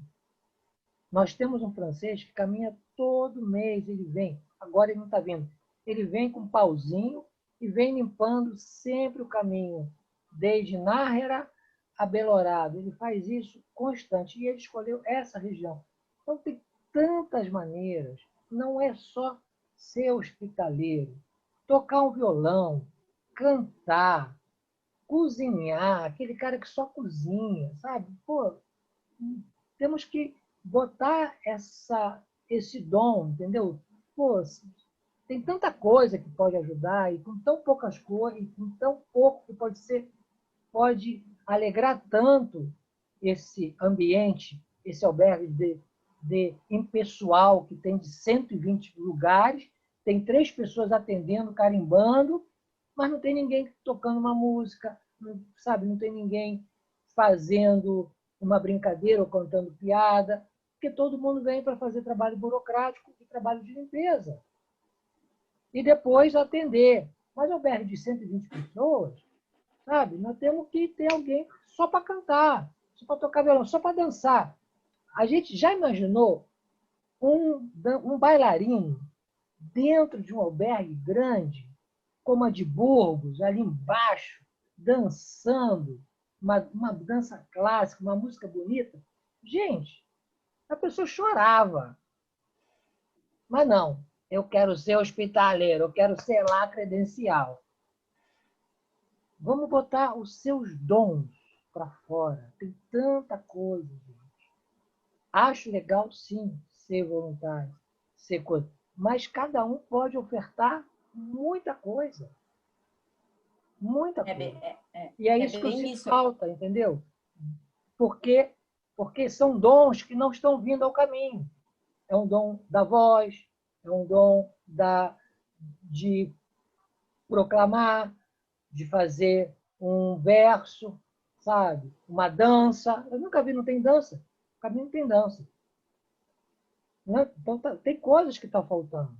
Nós temos um francês que caminha todo mês, ele vem. Agora ele não está vindo. Ele vem com um pauzinho e vem limpando sempre o caminho, desde Nájera a Belorado. Ele faz isso constante e ele escolheu essa região. Então, tem tantas maneiras. Não é só ser hospitaleiro, tocar um violão, cantar, cozinhar, aquele cara que só cozinha, sabe? Pô, temos que botar esse dom, entendeu? Pô, tem tanta coisa que pode ajudar e com tão poucas coisas, e com tão pouco que pode alegrar tanto esse ambiente, esse albergue de impessoal que tem de 120 lugares, tem 3 pessoas atendendo, carimbando, mas não tem ninguém tocando uma música, sabe? Não tem ninguém fazendo uma brincadeira ou contando piada, porque todo mundo vem para fazer trabalho burocrático e trabalho de limpeza. E depois atender. Mas o albergue de 120 pessoas, sabe? Nós temos que ter alguém só para cantar, só para tocar violão, só para dançar. A gente já imaginou um bailarino dentro de um albergue grande, como a de Burgos, ali embaixo, dançando, uma dança clássica, uma música bonita? Gente, a pessoa chorava. Mas não, eu quero ser hospitaleiro, eu quero ser lá credencial. Vamos botar os seus dons para fora. Tem tanta coisa, gente. Acho legal, sim, ser voluntário, ser coisa. Mas cada um pode ofertar muita coisa. Muita coisa. E é isso que eu sinto falta, entendeu? Porque são dons que não estão vindo ao caminho. É um dom da voz, é um dom de proclamar, de fazer um verso, sabe? Uma dança. Eu nunca vi, não tem dança. O caminho não tem dança. Né? Então, tem coisas que estão faltando.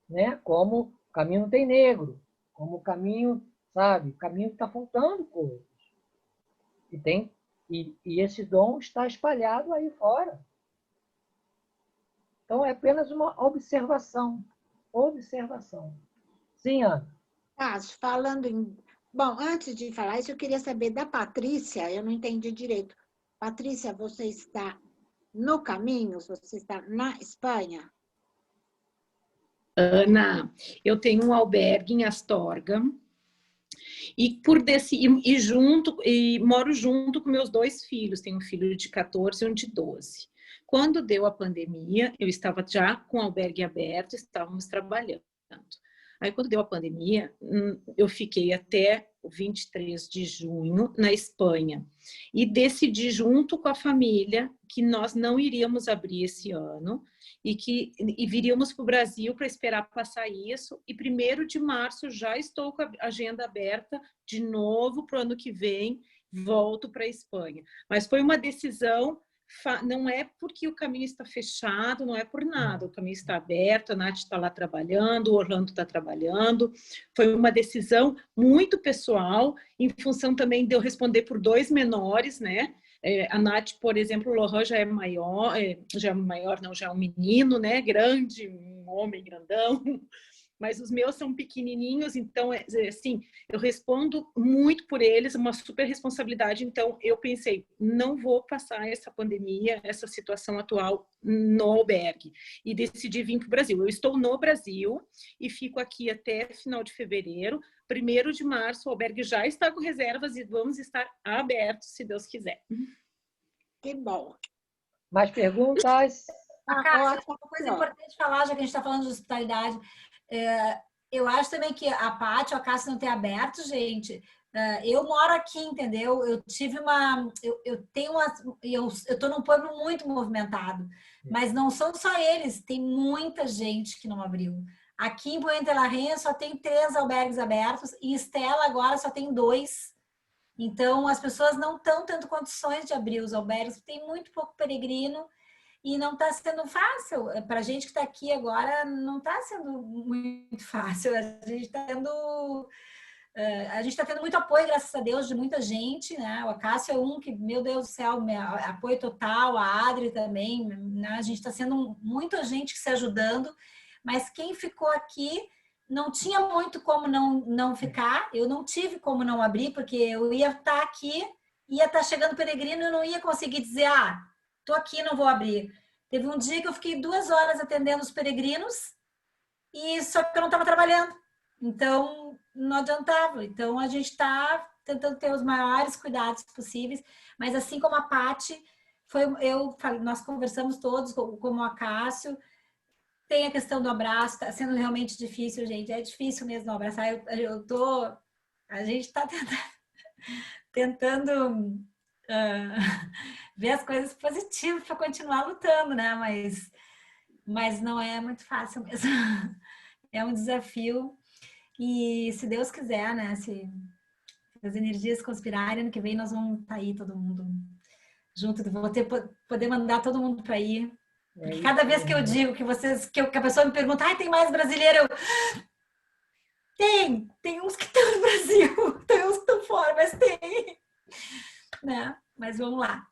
Né? Como o caminho não tem negro. Como o caminho, sabe? O caminho está faltando coisas. E esse dom está espalhado aí fora. Então, é apenas uma observação. Observação. Sim, Ana? Falando em... Bom, antes de falar isso, eu queria saber da Patrícia, eu não entendi direito. Patrícia, você está no caminho? Você está na Espanha? Ana, eu tenho um albergue em Astorga e moro junto com meus 2 filhos. Tenho um filho de 14 e um de 12. Quando deu a pandemia, eu estava já com o albergue aberto, estávamos trabalhando. Aí, quando deu a pandemia, eu fiquei até o 23 de junho na Espanha e decidi, junto com a família, que nós não iríamos abrir esse ano e viríamos para o Brasil para esperar passar isso. E 1º de março já estou com a agenda aberta de novo para o ano que vem, volto para a Espanha. Mas foi uma decisão... Não é porque o caminho está fechado, não é por nada. O caminho está aberto, a Nath está lá trabalhando, o Orlando está trabalhando. Foi uma decisão muito pessoal, em função também de eu responder por 2 menores, né? A Nath, por exemplo, o Lohan já é maior, já é um menino, né? Grande, um homem grandão. mas os meus são pequenininhos, então, assim, eu respondo muito por eles, uma super responsabilidade. Então, eu pensei, não vou passar essa pandemia, essa situação atual no albergue. E decidi vir para o Brasil. Eu estou no Brasil e fico aqui até final de fevereiro. 1º de março, o albergue já está com reservas e vamos estar abertos, se Deus quiser. Que bom. Mais perguntas? Cássia, uma coisa importante falar, já que a gente está falando de hospitalidade. Eu acho também que a Paty ou a Cássia não ter aberto, gente. Eu moro aqui, entendeu? Eu tive uma... Eu tenho uma... Eu estou num pueblo muito movimentado. Mas não são só eles. Tem muita gente que não abriu. Aqui em Puente la Reina só tem 3 albergues abertos. E Estela agora só tem 2. Então, as pessoas não estão tendo condições de abrir os albergues. Tem muito pouco peregrino. E não está sendo fácil. Para a gente que está aqui agora, não está sendo muito fácil. A gente está tendo muito apoio, graças a Deus, de muita gente, né? O Acácio é um que, meu Deus do céu, apoio total, a Adri também, né? A gente está sendo muita gente se ajudando, mas quem ficou aqui não tinha muito como não ficar. Eu não tive como não abrir, porque eu ia estar aqui, ia estar chegando peregrino e eu não ia conseguir dizer, tô aqui, não vou abrir. Teve um dia que eu fiquei 2 horas atendendo os peregrinos e só que eu não estava trabalhando. Então, não adiantava. Então, a gente está tentando ter os maiores cuidados possíveis. Mas assim como a Paty, nós conversamos todos, como o Acácio, tem a questão do abraço, está sendo realmente difícil, gente. É difícil mesmo abraçar. A gente está tentando ver as coisas positivas para continuar lutando, né? Mas não é muito fácil mesmo. É um desafio. E se Deus quiser, né? Se as energias conspirarem, ano que vem nós vamos estar aí todo mundo junto. Vou poder mandar todo mundo para ir. Porque cada vez que eu digo que a pessoa me pergunta, tem mais brasileiro? Tem uns que estão no Brasil, tem uns que estão fora, mas tem. Né? Mas vamos lá.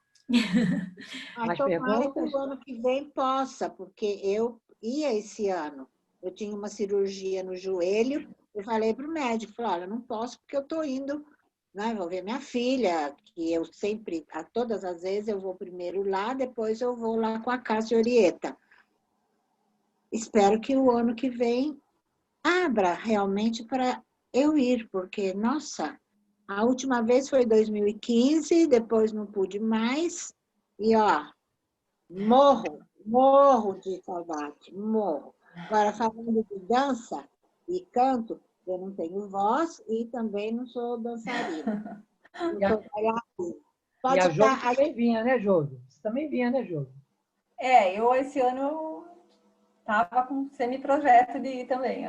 Tomara que o ano que vem possa, porque eu ia esse ano. Eu tinha uma cirurgia no joelho, eu falei para o médico, olha, não posso porque eu estou indo, né, vou ver minha filha, que eu sempre, todas as vezes eu vou primeiro lá, depois eu vou lá com a Cássia Orieta. Espero que o ano que vem abra realmente para eu ir, porque, nossa, a última vez foi em 2015, depois não pude mais, e morro de saudade, morro. Agora, falando de dança e canto, eu não tenho voz e também não sou dançarina. Não sou bailarina. E a Jogo também vinha, né, Jogo? Você também vinha, né, Jogo? Eu esse ano estava com semi-projeto de ir também.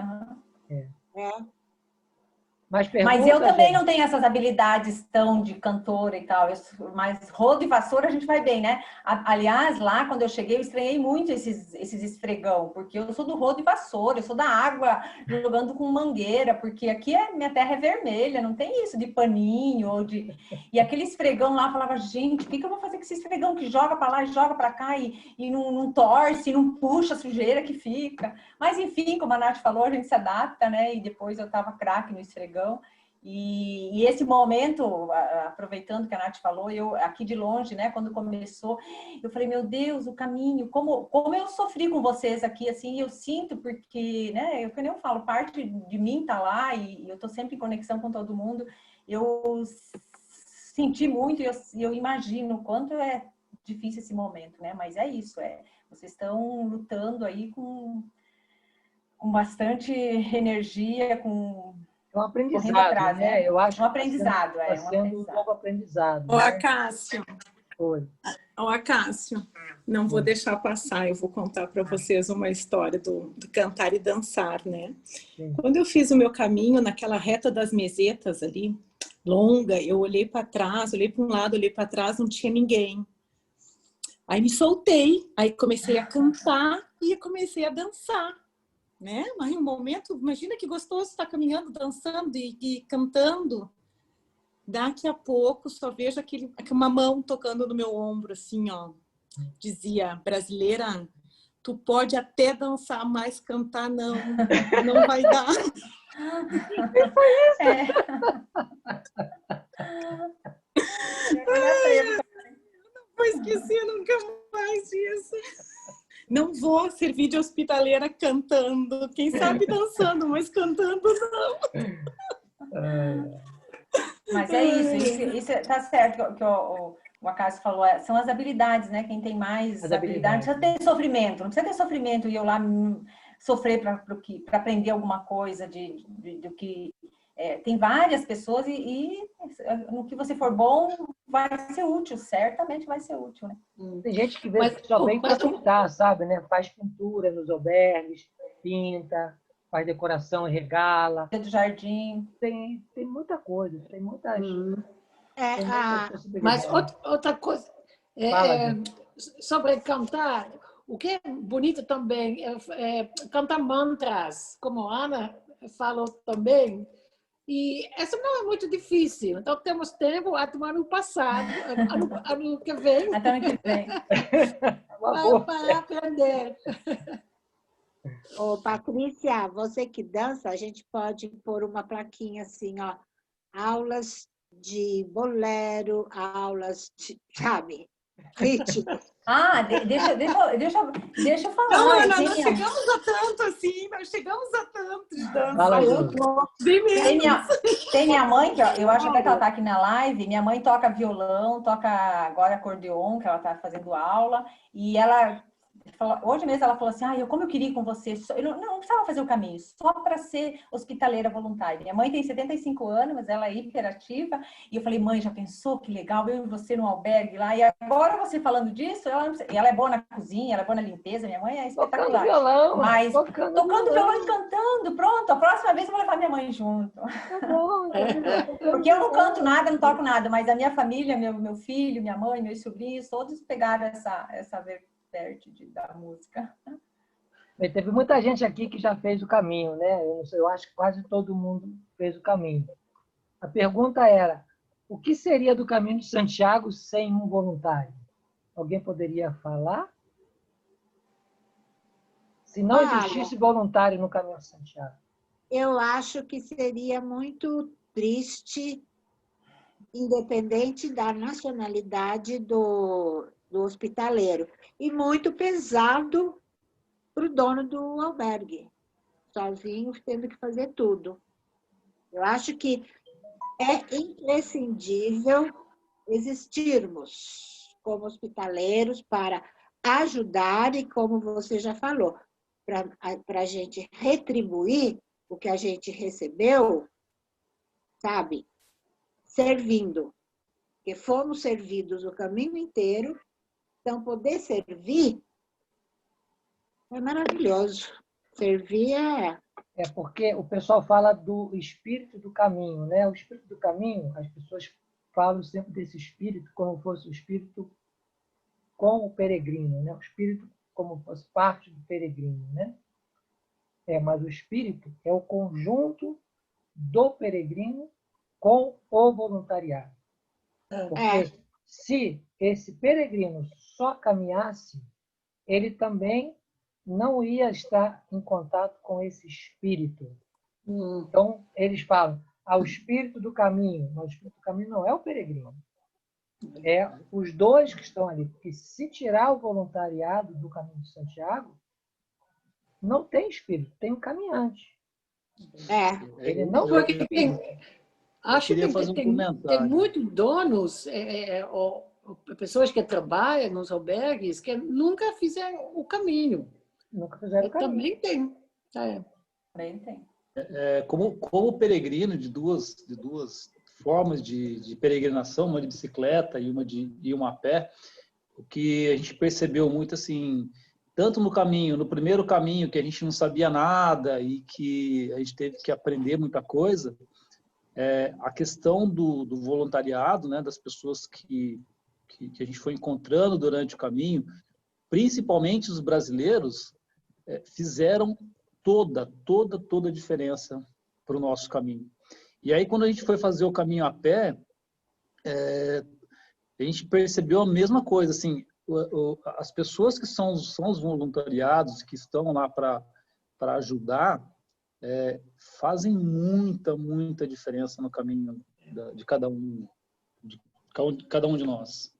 Mas eu também não tenho essas habilidades tão de cantora e tal. Mas rodo e vassoura a gente vai bem, né? Aliás, lá quando eu cheguei, eu estranhei muito esses esfregão, porque eu sou do rodo e vassoura, eu sou da água jogando com mangueira, porque aqui minha terra é vermelha, não tem isso de paninho ou de... E aquele esfregão lá, eu falava, gente, o que eu vou fazer com esse esfregão que joga para lá e joga para cá e não torce, não puxa a sujeira que fica. Mas enfim, como a Nath falou, a gente se adapta, né? E depois eu tava craque no esfregão. E esse momento, aproveitando que a Nath falou, eu aqui de longe, né, quando começou, eu falei, meu Deus, o caminho, como eu sofri com vocês aqui, assim, eu sinto, porque, né, que nem eu falo, parte de mim tá lá e eu tô sempre em conexão com todo mundo, eu senti muito e eu imagino o quanto é difícil esse momento, né, mas é isso, vocês estão lutando aí com bastante energia, com... É um aprendizado, atrás, né? Eu acho um aprendizado, está sendo um novo aprendizado. Ô, Acácio. Oi. Ô, Acácio, não vou deixar passar, eu vou contar para vocês uma história do cantar e dançar, né? Sim. Quando eu fiz o meu caminho naquela reta das mesetas ali, longa, eu olhei para trás, olhei para um lado, olhei para trás, não tinha ninguém. Aí me soltei, aí comecei a cantar e comecei a dançar. Né? Mas um momento, imagina que gostoso estar caminhando, dançando e cantando. Daqui a pouco só vejo uma mão tocando no meu ombro, assim, ó. Dizia, brasileira, tu pode até dançar, mas cantar não vai dar. E foi isso. Vou esquecer nunca mais disso. Não vou servir de hospitaleira cantando. Quem sabe dançando, mas cantando não. Mas é isso tá certo que o Acácio falou, são as habilidades, né? Quem tem mais habilidades, não precisa ter sofrimento, não precisa ter sofrimento e eu lá sofrer para aprender alguma coisa do que tem várias pessoas e no que você for bom vai ser útil, certamente vai ser útil, né? Tem gente que só vem para pintar, sabe, né? Faz pintura nos albergues, pinta, faz decoração e regala. Do jardim. Tem muita coisa, tem muitas... Mas outra coisa, sobre cantar, o que é bonito também é cantar mantras, como a Ana falou também, e isso não é muito difícil. Então, temos tempo a tomar no passado, ano que vem, até ano que vem, para aprender. Ô, Patrícia, você que dança, a gente pode pôr uma plaquinha assim, ó, aulas de bolero, aulas de, sabe, ritmo. Deixa eu falar. Não, Ana, nós chegamos a tanto assim, nós chegamos a tanto de dança. Tem minha mãe, que eu acho até que ela está aqui na live, minha mãe toca violão, toca agora acordeon, que ela está fazendo aula, e ela... Hoje mesmo ela falou assim, como eu queria ir com você, eu não precisava fazer o caminho, só para ser hospitaleira voluntária. Minha mãe tem 75 anos, mas ela é hiperativa, e eu falei, mãe, já pensou que legal, eu e você no albergue lá, e agora você falando disso, ela é boa na cozinha, ela é boa na limpeza, minha mãe é espetacular. Tocando violão, mas tocando violão e cantando, pronto, a próxima vez eu vou levar minha mãe junto. Tá bom. Porque eu não canto nada, não toco nada, mas a minha família, meu filho, minha mãe, meus sobrinhos, todos pegaram essa vertente da música. Teve muita gente aqui que já fez o caminho, né? Eu acho que quase todo mundo fez o caminho. A pergunta era, o que seria do caminho de Santiago sem um voluntário? Alguém poderia falar? Se não existisse voluntário no caminho de Santiago. Eu acho que seria muito triste, independente da nacionalidade do hospitaleiro, e muito pesado para o dono do albergue, sozinho, tendo que fazer tudo. Eu acho que é imprescindível existirmos como hospitaleiros para ajudar e, como você já falou, para a gente retribuir o que a gente recebeu, sabe, servindo. Porque fomos servidos o caminho inteiro. Então, poder servir é maravilhoso. Servir É porque o pessoal fala do espírito do caminho, né? O espírito do caminho, as pessoas falam sempre desse espírito como fosse o espírito com o peregrino, né? O espírito como fosse parte do peregrino, né? Mas o espírito é o conjunto do peregrino com o voluntariado. Porque se esse peregrino só caminhasse, ele também não ia estar em contato com esse espírito. Então, eles falam, o espírito do caminho. Mas o espírito do caminho não é o peregrino. É os dois que estão ali. Porque se tirar o voluntariado do caminho de Santiago, não tem espírito, tem um caminhante. Ele não vai ter espírito. Acho que tem muitos donos, pessoas que trabalham nos albergues, que nunca fizeram o caminho. Nunca fizeram o caminho. Também tem. Também tem. Como peregrino de duas formas de peregrinação, uma de bicicleta e uma a pé, o que a gente percebeu muito assim, tanto no primeiro caminho, que a gente não sabia nada e que a gente teve que aprender muita coisa, a questão do voluntariado, né, das pessoas que a gente foi encontrando durante o caminho, principalmente os brasileiros, fizeram toda a diferença para o nosso caminho. E aí, quando a gente foi fazer o caminho a pé, a gente percebeu a mesma coisa, assim, as pessoas que são os voluntariados, que estão lá para ajudar, fazem muita diferença no caminho de cada um de nós.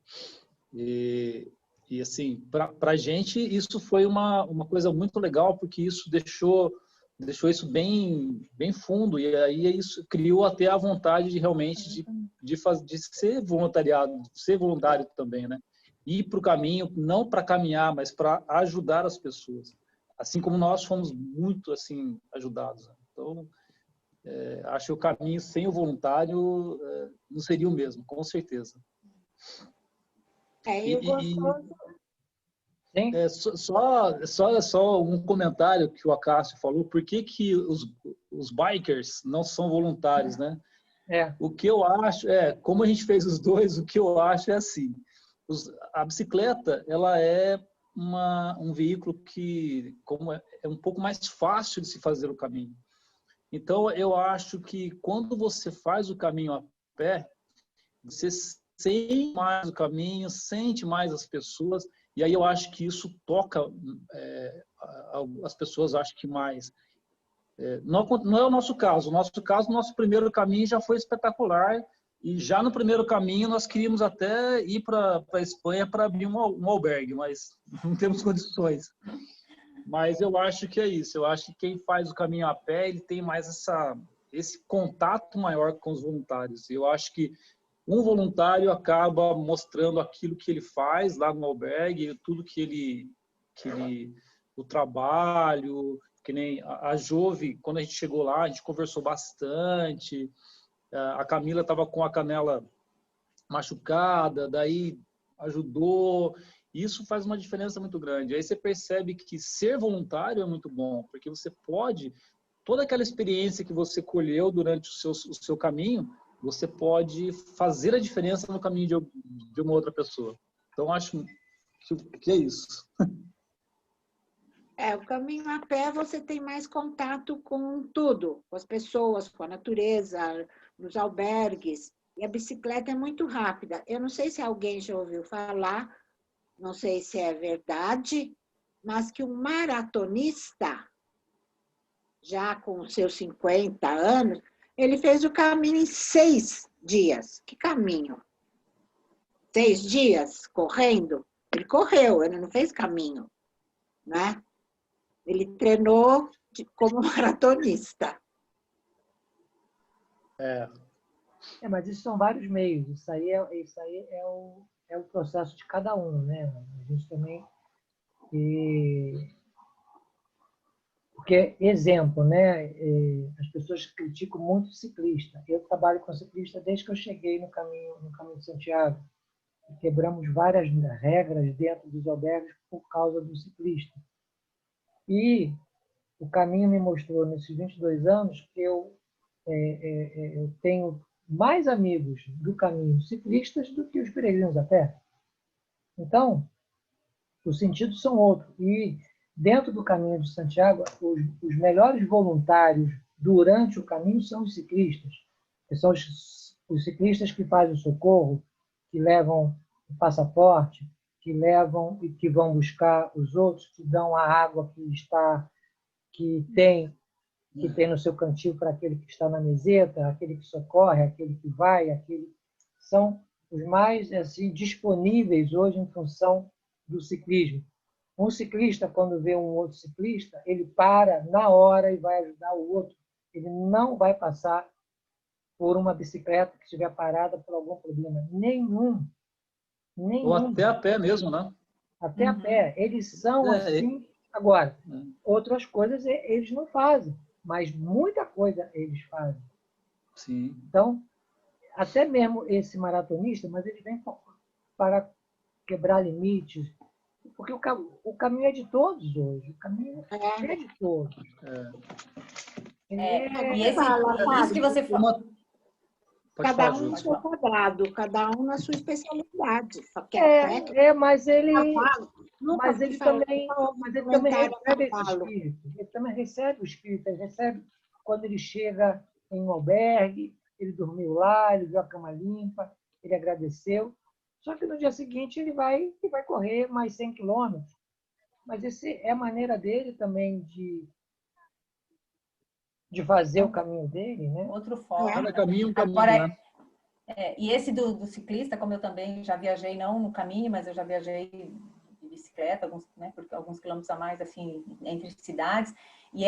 E assim, para a gente, isso foi uma coisa muito legal, porque isso deixou isso bem fundo, e aí isso criou até a vontade de realmente de ser voluntariado, ser voluntário também, né? Ir para o caminho, não para caminhar, mas para ajudar as pessoas. Assim como nós fomos muito assim ajudados. Então, acho que o caminho sem o voluntário não seria o mesmo, com certeza. Só um comentário que o Acácio falou. Por que os bikers não são voluntários, né? O que eu acho como a gente fez os dois, o que eu acho é assim: a bicicleta, ela é um veículo que é um pouco mais fácil de se fazer o caminho. Então, eu acho que quando você faz o caminho a pé, você sente mais o caminho, sente mais as pessoas, e aí eu acho que isso toca as pessoas, acho que mais. Não é o nosso caso. O nosso primeiro caminho já foi espetacular, e já no primeiro caminho nós queríamos até ir para a Espanha para abrir um albergue, mas não temos condições. Mas eu acho que é isso. Eu acho que quem faz o caminho a pé, ele tem mais esse contato maior com os voluntários. Eu acho que um voluntário acaba mostrando aquilo que ele faz lá no albergue, tudo o trabalho, que nem a Jove, quando a gente chegou lá, a gente conversou bastante. A Camila estava com a canela machucada, daí ajudou. Isso faz uma diferença muito grande. Aí você percebe que ser voluntário é muito bom, porque você pode, toda aquela experiência que você colheu durante o seu caminho, você pode fazer a diferença no caminho de uma outra pessoa. Então, acho que é isso. O caminho a pé você tem mais contato com tudo, com as pessoas, com a natureza, nos albergues. E a bicicleta é muito rápida. Eu não sei se alguém já ouviu falar, não sei se é verdade, mas que um maratonista, já com seus 50 anos, ele fez o caminho em 6 dias. Que caminho? 6 dias correndo? Ele correu, ele não fez caminho, né? Ele treinou como maratonista. Mas isso são vários meios. Isso aí é o processo de cada um, né? A gente também... Porque, exemplo, né? As pessoas criticam muito o ciclista. Eu trabalho com ciclista desde que eu cheguei no caminho de Santiago. Quebramos várias regras dentro dos albergues por causa do ciclista. E o caminho me mostrou, nesses 22 anos, que eu tenho mais amigos do caminho ciclistas do que os peregrinos a pé. Então, os sentidos são outros. E dentro do caminho de Santiago, os melhores voluntários durante o caminho são os ciclistas. Que são os ciclistas que fazem o socorro, que levam o passaporte, que levam e que vão buscar os outros, que dão a água que tem no seu cantil para aquele que está na meseta, aquele que socorre, aquele que vai, são os mais assim disponíveis hoje em função do ciclismo. Um ciclista, quando vê um outro ciclista, ele para na hora e vai ajudar o outro. Ele não vai passar por uma bicicleta que estiver parada por algum problema. Nenhum. Ou até a pé mesmo, né? Até a pé. Eles são assim. Agora, outras coisas eles não fazem, mas muita coisa eles fazem. Sim. Então, até mesmo esse maratonista, mas ele vem para quebrar limites, porque o caminho é de todos hoje. O caminho é de todos. E isso que você falou. Cada um no seu quadrado, cada um na sua especialidade. Mas ele também recebe esse espírito. Ele também recebe o espírito. Ele recebe quando ele chega em um albergue, ele dormiu lá, ele viu a cama limpa, ele agradeceu. Só que no dia seguinte ele vai correr mais 100 quilômetros. Mas essa é a maneira dele também de fazer o caminho dele, né? Outro foco. Cada caminho um caminho, Agora, né? e esse do ciclista, como eu também já viajei, não no caminho, mas eu já viajei de bicicleta, alguns quilômetros a mais, assim, entre cidades, e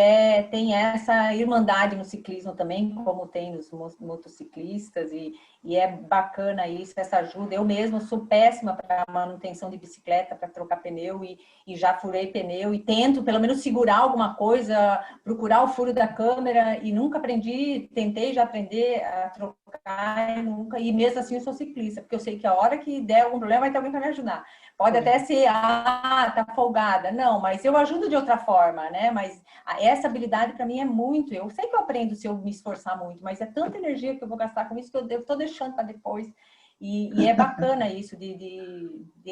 tem essa irmandade no ciclismo também, como tem nos motociclistas, e é bacana isso, essa ajuda. Eu mesma sou péssima para manutenção de bicicleta, para trocar pneu, e já furei pneu, e tento pelo menos segurar alguma coisa, procurar o furo da câmera, e nunca aprendi, tentei já aprender a trocar, e mesmo assim eu sou ciclista, porque eu sei que a hora que der algum problema vai ter alguém para me ajudar. Pode até ser, tá folgada. Não, mas eu ajudo de outra forma, né? Mas essa habilidade para mim é muito. Eu sei que eu aprendo se eu me esforçar muito, mas é tanta energia que eu vou gastar com isso que eu estou deixando para depois. E é bacana isso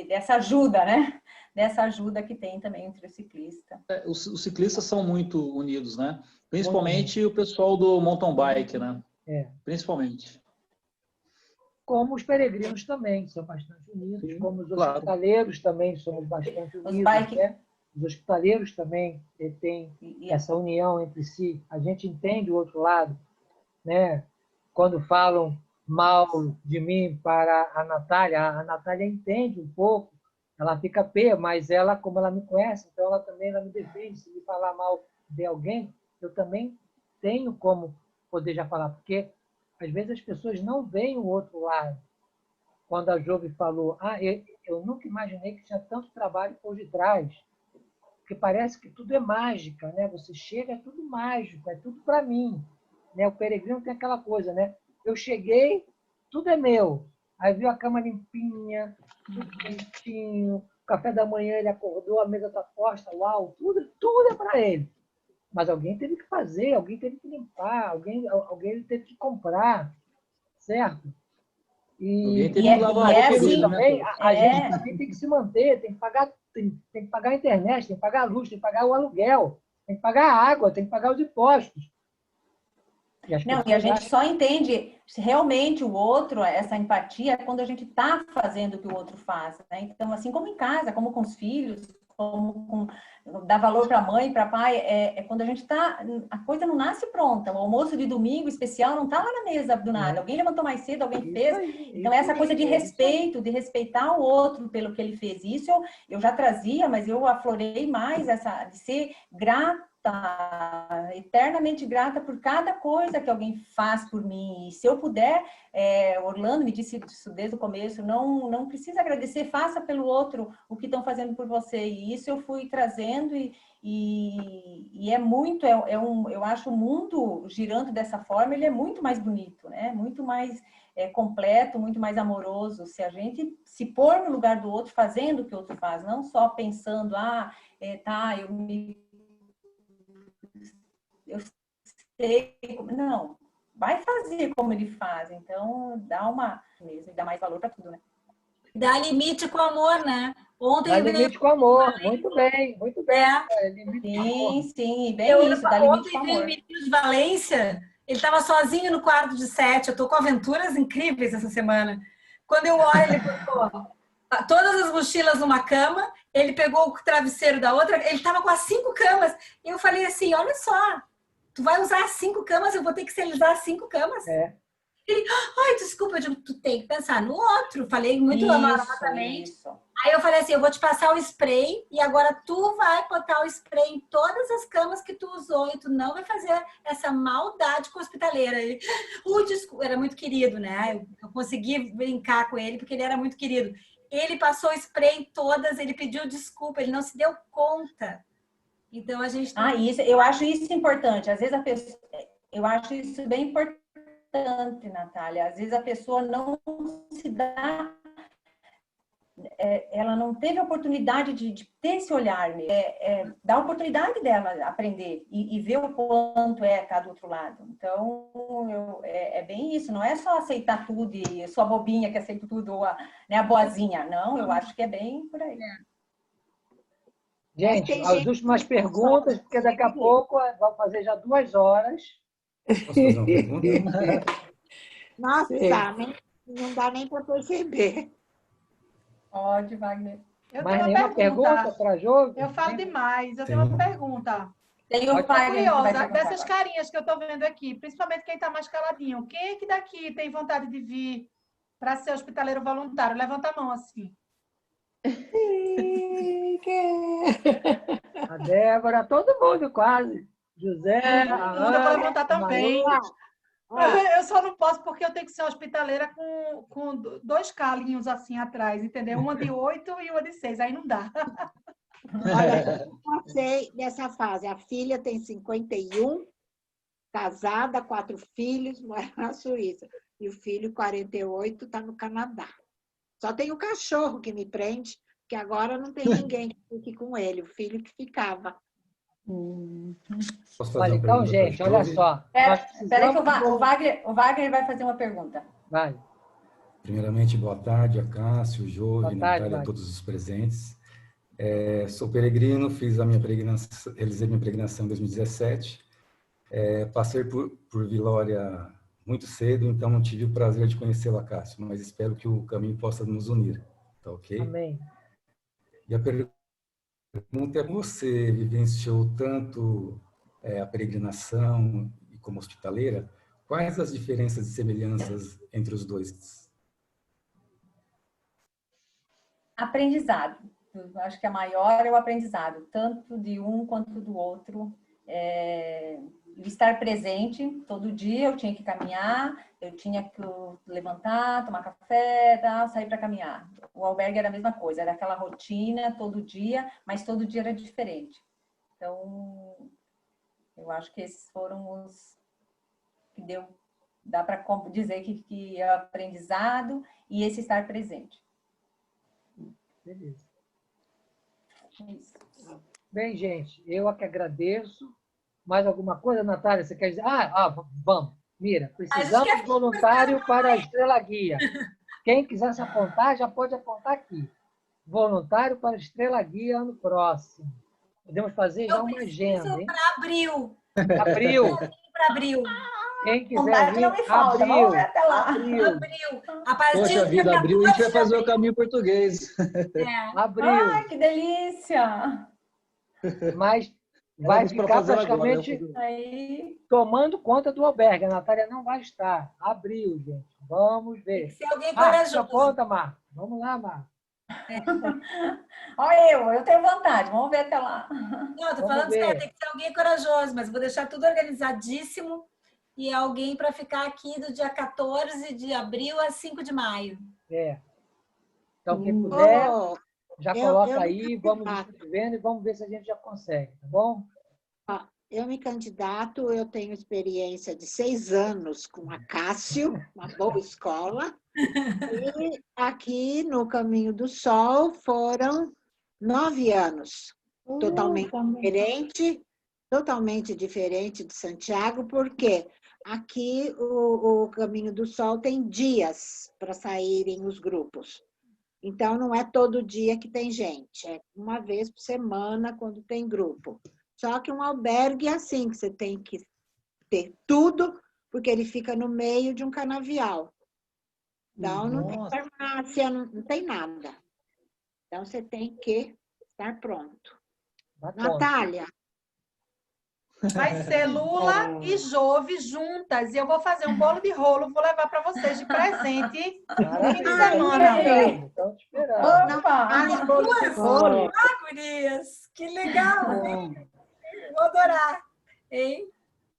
dessa ajuda, né? Dessa ajuda que tem também entre o ciclista. Os ciclistas são muito unidos, né? Principalmente o pessoal do mountain bike, né? Principalmente. Como os peregrinos também são bastante unidos, como os hospitaleiros também somos bastante unidos. Né? Os hospitaleiros também têm essa união entre si. A gente entende o outro lado, né? Quando falam mal de mim para a Natália entende um pouco, ela fica pé, mas ela, como ela me conhece, então ela me defende. Se me falar mal de alguém, eu também tenho como poder já falar, porque às vezes as pessoas não veem o outro lado. Quando a Jove falou, eu nunca imaginei que tinha tanto trabalho por detrás, porque parece que tudo é mágica, né? Você chega, é tudo mágico, é tudo para mim. Né? O peregrino tem aquela coisa, né? Eu cheguei, tudo é meu. Aí viu a cama limpinha, tudo bonitinho, café da manhã ele acordou, a mesa está posta, uau, tudo é para ele. Mas alguém teve que fazer, alguém teve que limpar, alguém teve que comprar, certo? Alguém teve que lavar a roupa dele, também, a gente também tem que se manter, tem que pagar a internet, tem que pagar a luz, tem que pagar o aluguel, tem que pagar a água, tem que pagar os impostos. E a gente só entende realmente o outro, essa empatia, quando a gente está fazendo o que o outro faz. Né? Então, assim como em casa, como com os filhos, dar valor para a mãe, para pai, é quando a gente está... A coisa não nasce pronta. O almoço de domingo especial não está lá na mesa do nada. Alguém levantou mais cedo, alguém fez. Então, essa coisa de respeito, de respeitar o outro pelo que ele fez. Isso eu já trazia, mas eu aflorei mais de ser grata, eternamente grata por cada coisa que alguém faz por mim. E se eu puder, Orlando me disse isso desde o começo, não precisa agradecer, faça pelo outro o que estão fazendo por você. E isso eu fui trazendo e é muito, eu acho o mundo girando dessa forma, ele é muito mais bonito, né? Muito mais completo, muito mais amoroso. Se a gente se pôr no lugar do outro, fazendo o que o outro faz, não só pensando, eu sei, não, vai fazer como ele faz, então dá mais valor para tudo, né? Dá limite com amor, né? Ontem dá limite com amor, muito bem. Sim, bem isso, dá limite com amor. Ontem veio o menino de Valência, ele estava sozinho no quarto de 7, eu estou com aventuras incríveis essa semana. Quando eu olho, ele botou todas as mochilas numa cama, ele pegou o travesseiro da outra, ele estava com as 5 camas. E eu falei assim, olha só, tu vai usar as 5 camas, eu vou ter que esterilizar as 5 camas. Ele, desculpa, eu digo, tu tem que pensar no outro. Falei muito amorosamente. Aí eu falei assim, eu vou te passar o spray e agora tu vai botar o spray em todas as camas que tu usou e tu não vai fazer essa maldade com a hospitaleira. Ele, desculpa, era muito querido, né? Eu consegui brincar com ele porque ele era muito querido. Ele passou spray em todas, ele pediu desculpa, ele não se deu conta. Então a gente... eu acho isso importante. Às vezes a pessoa... Eu acho isso bem importante, Natália. Às vezes a pessoa não se dá... ela não teve a oportunidade de ter esse olhar mesmo. Dá a oportunidade dela aprender e ver o quanto cá do outro lado. Então, é bem isso. Não é só aceitar tudo e sou a bobinha que aceita tudo, ou a boazinha. Não, eu acho que é bem por aí. Gente, as últimas perguntas, porque daqui a pouco vão fazer já 2 horas. Posso fazer uma pergunta? Nossa, não dá nem para perceber. Pode, Wagner. Eu Mais tenho uma nenhuma pergunta para a Jô? Eu falo demais. Eu tenho uma pergunta. Tem o Estou Wagner que vai curiosa perguntar dessas agora. carinhas que eu estou vendo aqui, principalmente quem está mais caladinho. Quem é que daqui tem vontade de vir para ser hospitaleiro voluntário? Levanta a mão assim. A Débora, todo mundo quase. José, a Todo mundo, eu vou Ana, levantar a também. Malu. Eu só não posso porque eu tenho que ser hospitaleira com 2 calinhos assim atrás, entendeu? Uma de 8 e uma de 6. Aí não dá. Olha, eu passei nessa fase. A filha tem 51, casada, 4 filhos, mora na Suíça. E o filho, 48, está no Canadá. Só tem o cachorro que me prende, que agora não tem ninguém que fique com ele, o filho que ficava. Posso fazer Olha, uma então, pergunta gente, pra olha Jove? só. Espera que o Wagner vai fazer uma pergunta. Vai. Primeiramente, boa tarde a Cássio, Jove, Boa tarde, Natália, a Wagner. todos os presentes. Sou peregrino, fiz a minha peregrinação, realizei minha peregrinação em 2017. Passei por Vilória muito cedo, então não tive o prazer de conhecê-la, Cássio, mas espero que o caminho possa nos unir, tá ok? Amém. E a pergunta é: como você vivenciou tanto a peregrinação e como hospitaleira, quais as diferenças e semelhanças entre os dois? Aprendizado. Eu acho que a maior é o aprendizado, tanto de um quanto do outro. Estar presente todo dia, eu tinha que caminhar, eu tinha que levantar, tomar café, sair para caminhar. O albergue era a mesma coisa, era aquela rotina todo dia, mas todo dia era diferente. Então, eu acho que esses foram os que dá para dizer que é o aprendizado e esse estar presente. Beleza. Bem, gente, eu é que agradeço. Mais alguma coisa, Natália? Você quer dizer? Vamos. Mira, precisamos de voluntário para a Estrela Guia. Quem quiser se apontar, já pode apontar aqui. Voluntário para a Estrela Guia ano próximo. Podemos fazer já uma agenda, hein? Para abril. Abril. Para abril. Quem quiser vir, não me falta, vamos ver até lá. Abril. A partir Poxa do vida, dia abril a gente vai 14 de fazer o abril. caminho português. Abril. Ai, que delícia! Mas vai Éramos pra ficar fazer agora, praticamente Aí, tomando conta do albergue. A Natália não vai estar. Abril, gente. Vamos ver. Se alguém Marcos, corajoso. aponta, Marcos. Vamos lá, Marcos. olha eu tenho vontade, vamos ver até lá. Não, tô falando sério, tem que ser alguém corajoso, mas vou deixar tudo organizadíssimo e alguém para ficar aqui do dia 14 de abril a 5 de maio. Então, quem puder, já eu coloca me aí, vamos candidato. escrevendo e vamos ver se a gente já consegue, tá bom? Eu me candidato, eu tenho experiência de 6 anos com a Cássio, uma boa escola. E aqui no Caminho do Sol foram 9 anos. Totalmente diferente de Santiago, porque aqui o Caminho do Sol tem dias para saírem os grupos. Então, não é todo dia que tem gente, é uma vez por semana quando tem grupo. Só que um albergue é assim, que você tem que ter tudo, porque ele fica no meio de um canavial. Então, não tem farmácia, não tem nada. Então, você tem que estar pronto. Natália. Vai ser Lula e Jove juntas. E eu vou fazer um bolo de rolo, vou levar para vocês de presente no fim de semana. Então, te esperando. Duas gurias! Que legal! Hein? Vou adorar. Hein?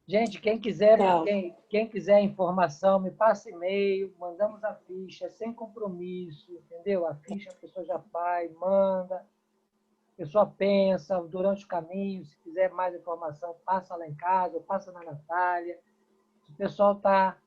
Gente, quem quiser informação, me passa e-mail, mandamos a ficha, sem compromisso, entendeu? A ficha a pessoa já faz, manda, a pessoa pensa durante o caminho, se quiser mais informação, passa lá em casa, ou passa na Natália. Se o pessoal está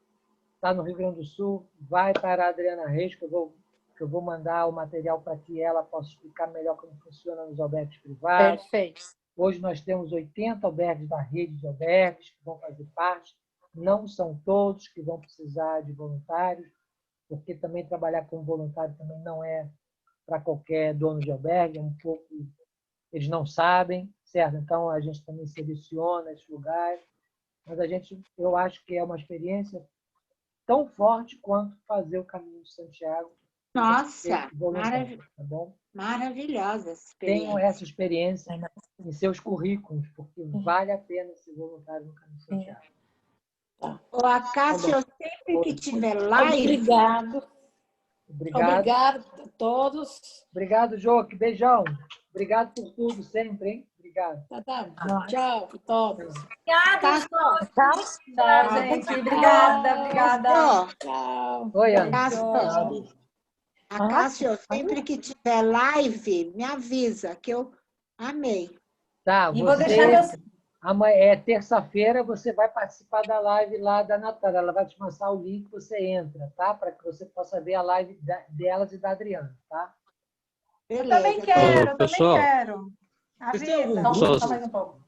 no Rio Grande do Sul, vai para a Adriana Reis, que eu vou mandar o material para que ela possa explicar melhor como funciona nos albergues privados. Perfeito. Hoje nós temos 80 albergues da rede de albergues que vão fazer parte. Não são todos que vão precisar de voluntários, porque também trabalhar como voluntário também não é para qualquer dono de albergue, é um pouco... Eles não sabem, certo? Então, a gente também seleciona esses lugares. Mas eu acho que é uma experiência tão forte quanto fazer o Caminho de Santiago, Nossa, voluntário, tá bom? maravilhosa essa Tenham experiência. essa experiência em seus currículos, porque vale a pena ser voluntário no Caminho Santiago. Ô, Acácio, eu sempre que tiver live... Obrigado. Obrigado. Obrigado a todos. Obrigado, Joque. Beijão. Obrigado por tudo sempre, hein? Obrigado. Tá. Tchau a todos. Obrigada, Tchau, gente. Obrigada. Tchau. Oi, Ana. Acácio, sempre que tiver live, me avisa, que eu amei. Tá, E vou deixar meus... Amanhã, terça-feira, você vai participar da live lá da Natália. Ela vai te passar o link, você entra, tá? Para que você possa ver a live delas e da Adriana, tá? Eu também quero, eu pessoal, também quero. Avisa. Só mais um pouco.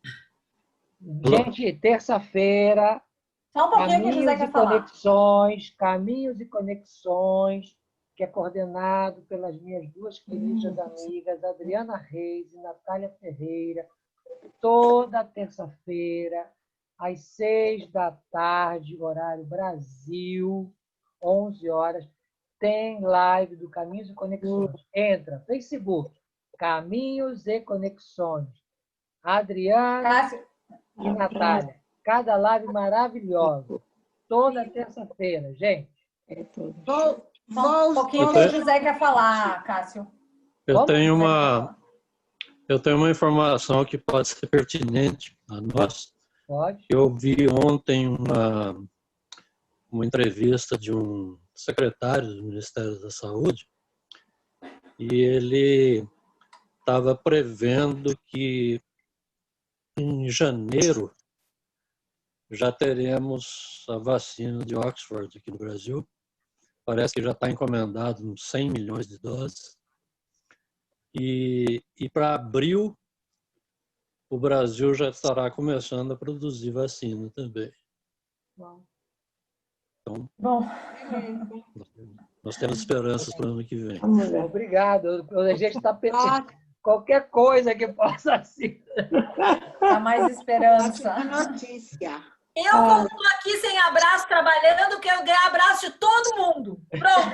Gente, terça-feira, Só um pouquinho que o José quer falar. Caminhos e Conexões, que é coordenado pelas minhas duas queridas amigas, Adriana Reis e Natália Ferreira, toda terça-feira, às 6h, horário Brasil, 11 horas, tem live do Caminhos e Conexões. Entra, Facebook, Caminhos e Conexões. Adriana e Natália. Cada live maravilhosa. Toda terça-feira, gente. Só um pouquinho que o José quer falar, Cássio. Eu tenho uma informação que pode ser pertinente a nós. Pode. Eu vi ontem uma entrevista de um secretário do Ministério da Saúde e ele estava prevendo que em janeiro já teremos a vacina de Oxford aqui no Brasil. Parece que já está encomendado uns 100 milhões de doses. E para abril, o Brasil já estará começando a produzir vacina também. Então, nós temos esperanças para o ano que vem. Obrigado. A gente está pensando qualquer coisa que possa ser. Dá mais esperança. Notícia. Eu, como estou aqui sem abraço, trabalhando, quero ganhar abraço de todo mundo. Pronto.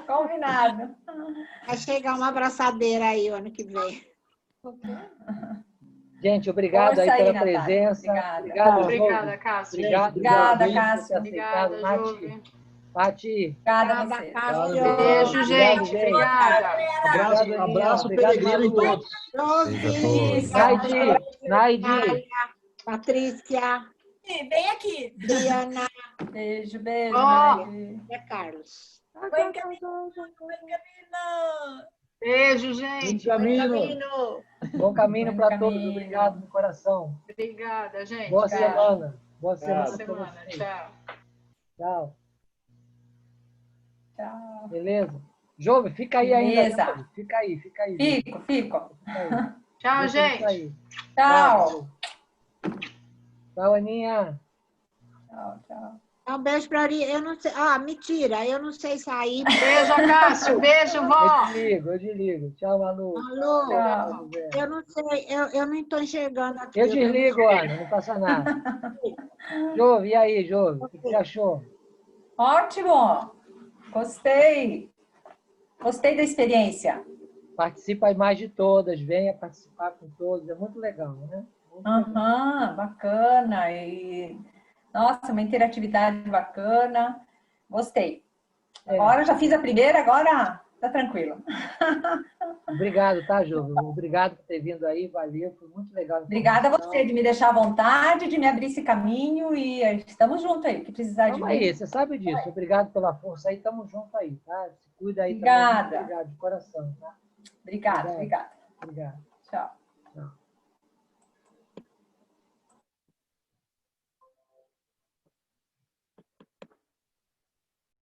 Combinado. Vai chegar uma abraçadeira aí o ano que vem. Gente, obrigado Força aí pela Natália. presença. Obrigada, Cássio. Obrigada, Cássio. Obrigada, Jovem. Pati. Obrigada a você. Cássio. Beijo, gente. Obrigada. Abraço peregrino em todos. Naidi. Patrícia. Vem aqui. Diana. Beijo. É Carlos. Oi, Camila. Beijo, gente. Bom caminho para todos. Obrigado no coração. Obrigada, gente. Boa semana. Boa semana. Tchau. Tchau. Beleza? Jovem, fica aí ainda. Fica aí. Fico. Tchau, gente. Tchau. Tchau, Aninha. Tchau. Um beijo para Ari. Eu não sei. Mentira. Eu não sei sair. Beijo, Cássio. Beijo, vó. Eu desligo. Tchau, Malu. Tchau. Eu não sei. Eu não estou enxergando aqui. Eu desligo, Ana. Não passa nada. Jove, e aí, Jove? O que você achou? Ótimo. Gostei da experiência. Participa mais de todas. Venha participar com todos. É muito legal, né? Bacana. E... Nossa, uma interatividade bacana. Gostei. Agora já fiz a primeira, agora tá tranquilo. Obrigado, tá, Jô? Obrigado por ter vindo aí, valeu, foi muito legal. Obrigada a você de me deixar à vontade, de me abrir esse caminho e estamos juntos aí, o que precisar de mim. Aí, você sabe disso. Obrigado pela força aí, estamos juntos aí, tá? Se cuida aí. Obrigada. Também. Obrigado, de coração, tá? Obrigada. Obrigado. Tchau. Tchau.